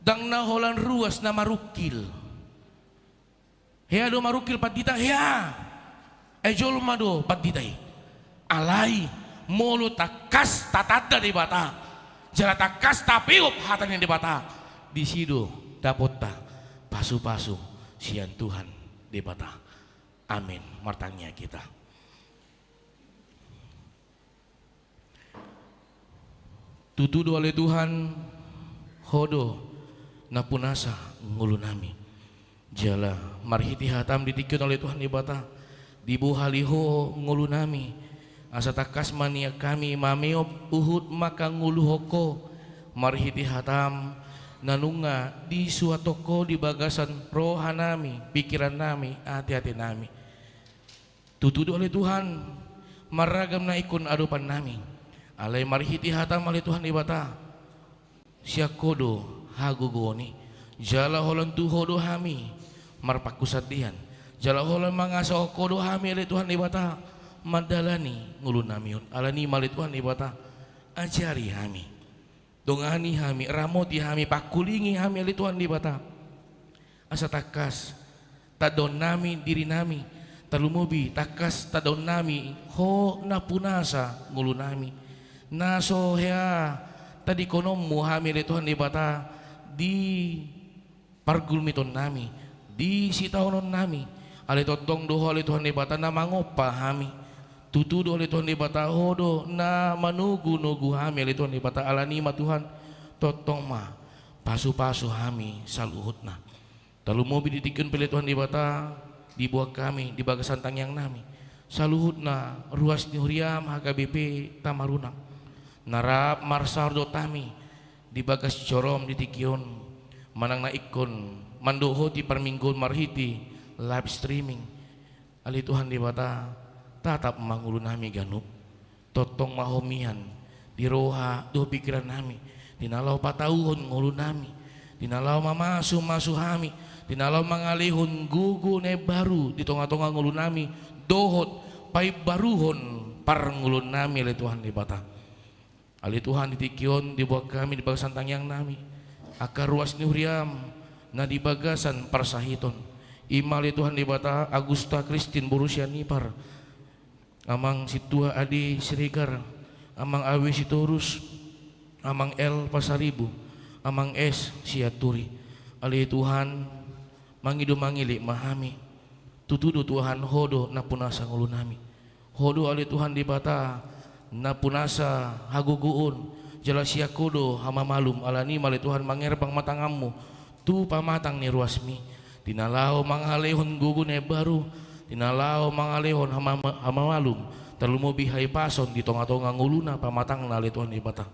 Dang naholan ruas na marukil. Hea do marukil patita hea. Ejol mado patitai. Alai molo takas tatada di bata. Jala takas tapiup hatan yang di bata. Di sido dapota pasu-pasu sian Tuhan di bata. Amin. Martangnya kita. Tutudo oleh Tuhan hodo napunasa ngulunami. Jala marhiti hatam ditikun oleh Tuhan ibata. Dibu haliho ngulunami. Asa takas mania kami mameop uhud maka nguluhoko. Marhiti hatam nanunga di suatoko di bagasan rohanami, pikiran nami, hati-hati nami. Tutudo oleh Tuhan maragam na ikon adupan nami. Alay marhiti hatam alay Tuhan ibata. Siakodo hagugoni. Jala holan tuhodo hami marpakusatihan. Jala holan mangasa kodo hami alay Tuhan ibata. Madalani ngulun nami yun. Alani malay Tuhan ibata. Ajari hami. Dongani hami, ramoti hami, pakulingi hami alay Tuhan ibata. Asa takas tadon nami diri nami. Talumobi takas tadon nami ho napunasa ngulun nami. Naso hea tadi konom muhami le Tuhan ibata di pargulmiton nami di sitaonon nami ale totong doho ale Tuhan ibata na mangopa hami tutudo ale Tuhan ibata hodo na manugu-nugu hami ale Tuhan ibata alani ma Tuhan totong ma pasu-pasu hami saluhut na talumobi ditikun pele Tuhan ibata di buah kami di bagasan tangyang nami saluhut na ruas ni huriam HKBP Tamarunang narap marsardo tami di bagas corom di tikion manang na ikon mandoho ti parminggon marhiti live streaming ali Tuhan di bata tatap mangulun nami ganup totong mahomian di roha do pikiran nami dinalaw patauhon ngulun nami dinalaw mamasu hami dinalaw mangalihon gugu ne baru di tonga-tonga ngulun nami dohot pay baruhon par ngulun nami ali Tuhan di bata. Ali Tuhan ditikion di bawah kami di bagasan tangyang nami akar ruas ni huriam na di bagasan parsahiton imali Tuhan di bata Agusta Kristin Borussia Nipar amang situa adi Sirigar amang awi sitorus amang El Pasaribu amang Es Siaturi ali Tuhan mangidu mangili mahami tutudo Tuhan hodo napunasa ngulun nami hodo ali Tuhan di bata napunasa haguguun jala siakodo hama malum alani mali Tuhan mangerbang matangammu tu pamatang ni ruasmi dinalao manghalehon gugu ne baru tinalao mangalehon hamamalum terlumobi hai pason di tonga-tonga nguluna pamatang na ali Tuhan di bata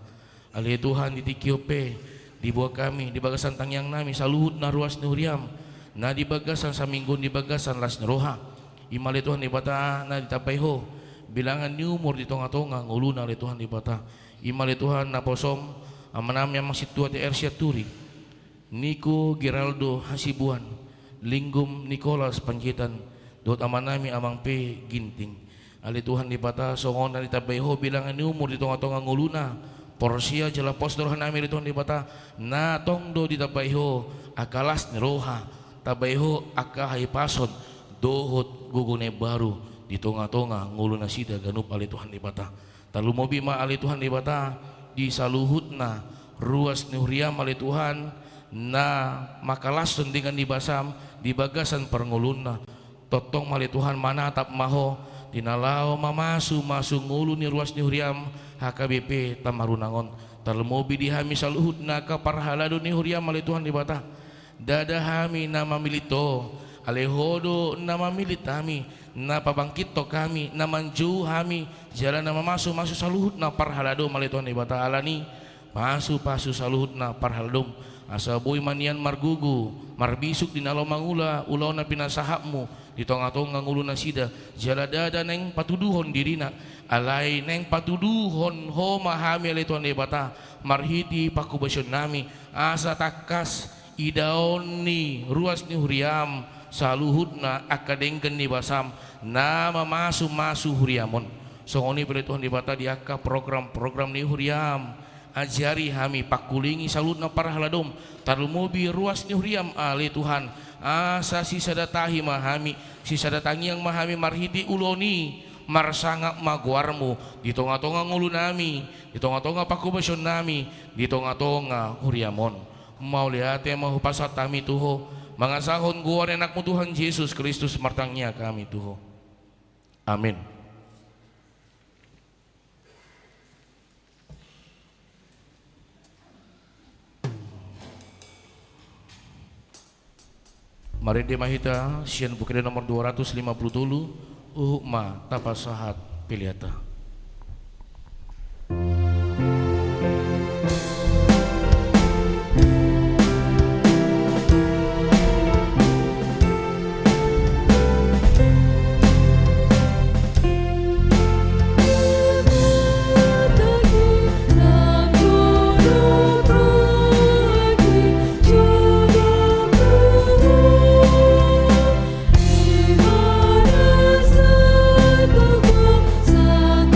ali Tuhan di tikiope di buah kami di bagasan tangyang nami saluhut na ruas ni huriam na di bagasan sa minggon di bagasan las neroha imali Tuhan di bata na ditapaiho bilangan ni umur di tonga-tonga nguluna ali Tuhan di bata imali Tuhan na posom amanam yang masih tua TR Siaturi Niko Geraldo Hasibuan Linggum Nicholas Panjitan dot amanami amang P Ginting ali Tuhan di bata songon na ditapaiho bilangan ni umur di tonga-tonga nguluna porsia jala posdor hanami di Tuhan di bata na tongdo ditapaiho akalas ni roha tabaiho akahai pason dohot gugune baru di tonga-tonga nguluna sida ganup ali Tuhan di bata talumobi ma ali Tuhan di bata di saluhutna ruas ni huriam ali Tuhan na makalas dengan di basam di bagasan pernguluna totong mali Tuhan manatap maho tinalao mamasu ngulu ni ruas ni huriam HKBP Tamarunangon terlemobi di hami saluhut na kaparhalado ni huriam mali Tuhan di bata dada hami nama milito alehodo nama milit kami na pabangkit to kami na manju hami jalan nama masu saluhut na parhalado mali Tuhan di bata alani pasu saluhut na parhaladom asaboy manian margugu marbisuk di nalo mangula ulaw na pinasahapmu di tonga-tonga ngulo na sida jaladada neng patuduhon dirina alay neng patuduhon ho mahami ali Tuhan di bata marhiti pakubasyon nami asa takas idaon ni ruas ni huriam saluhut na akadengken ni basam na masu huriamon songoni pala Tuhan di bata di aka program ni huriam ajari hami pakulingi salut na parhaladom tarlumobi ruas ni huriam ali Tuhan asa sisa datahi mahami sisa datangi yang mahami marhiti uloni marsangak maguarmu di tonga-tonga ngulu nami di tonga-tonga pakubasyon nami di tonga-tonga huriamon mau lihat mau pasat kami tuho mangasahon guar enakmu Tuhan Yesus Kristus martangnya kami tuho amin. Mari demahita sian bukit nomor 250 dulu uhma tapasahat piliata. Sa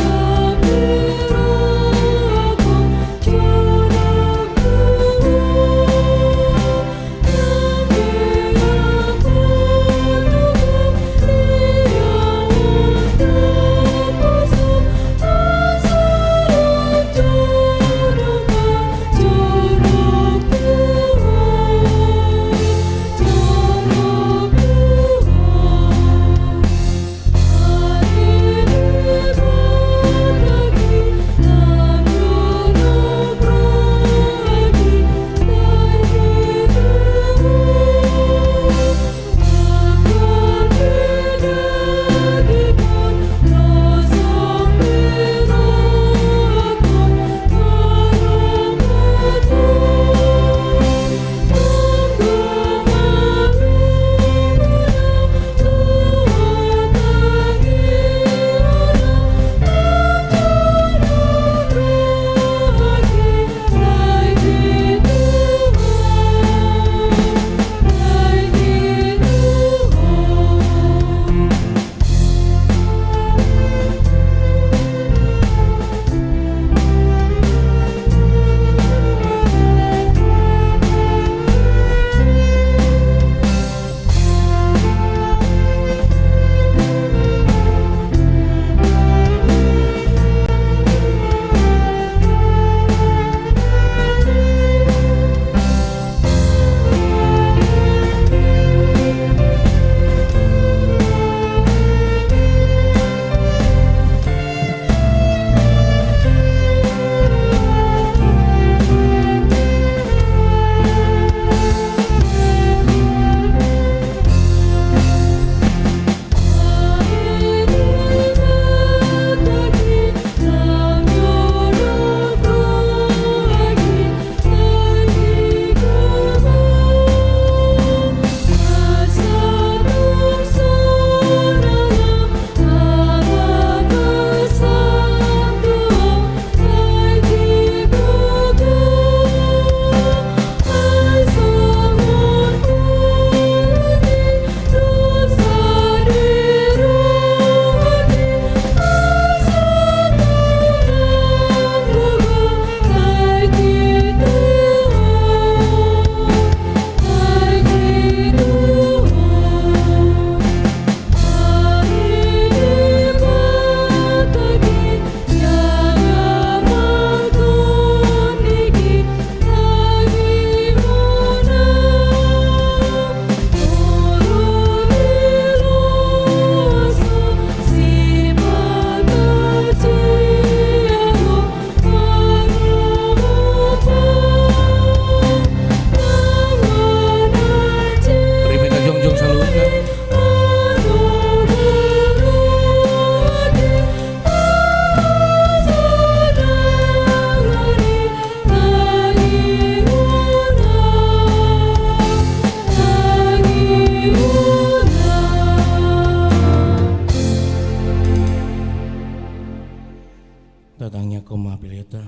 Tatangnya koma pileta.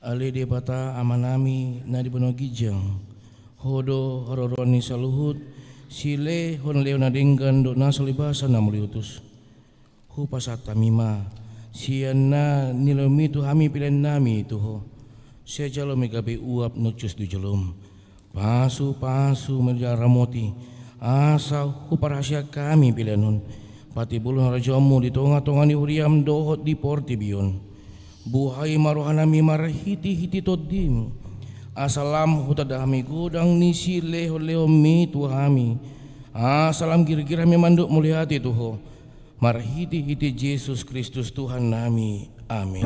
Ale de bata amanami na di bono gijang. Hodo hororoni saluhut sile hon leo na dinggan do na salibasa na muliutus. Hupasata mima sian na nilomi tu hami pilen nami tuho. Sia jalo megabe uap nucus du jalom. Pasu menjaramoti asa huparahasia kami pilenon. Pati bulu rajamu di tonga-tonga ni huriam dohot di portibion. Buhay marohanami marahiti-hiti todim. Asalam hutadami gudang ni si leho-leho mi tuhami. Asalam gira-gira mi manduk muliati tuho. Marahiti-hiti Yesus Kristus Tuhan nami. Amin.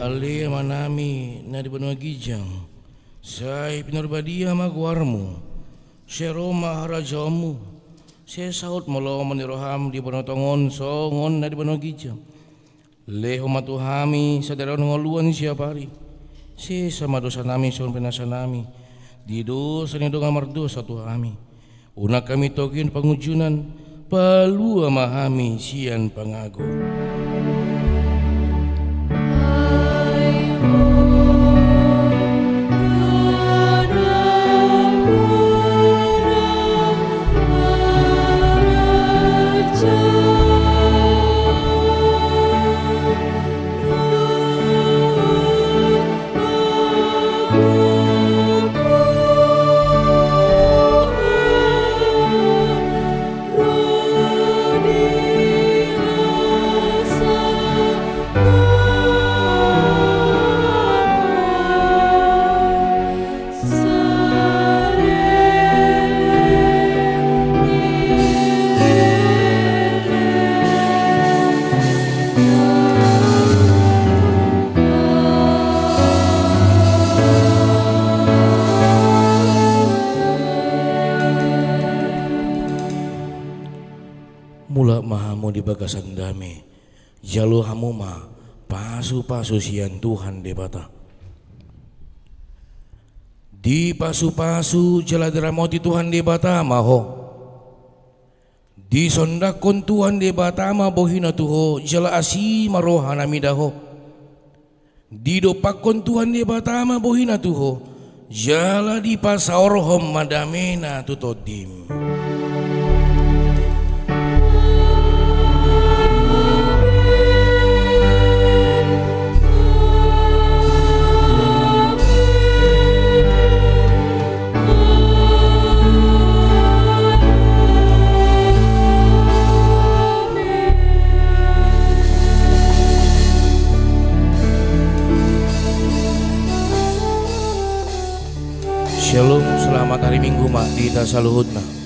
Ali manami na di benua gijang, sai pinurbadia magwarmu, seroma harajamu, se saut molo meniroham di benua tongon songon na di benua gijang, leho matuhami sadaron ngoluan siapari, se sama dosa nami son penasa nami, di dosa ni donga mardosa tuhami, una kami tokin pangujunan, palua mahami sian pangago. Mula mahamu di bagasan dame, jalo hamuma pasu-pasu sian Tuhan debata. Di pasu-pasu jaladera moti Tuhan debata maho. Di sondakon Tuhan debata ma bohina tuho jala asi marohana midaho. Di dopakon Tuhan debata ma bohina tuho jala di pasaorhom madamena tutodim. Shalom, selamat hari Minggu mak di Tasaluhutna.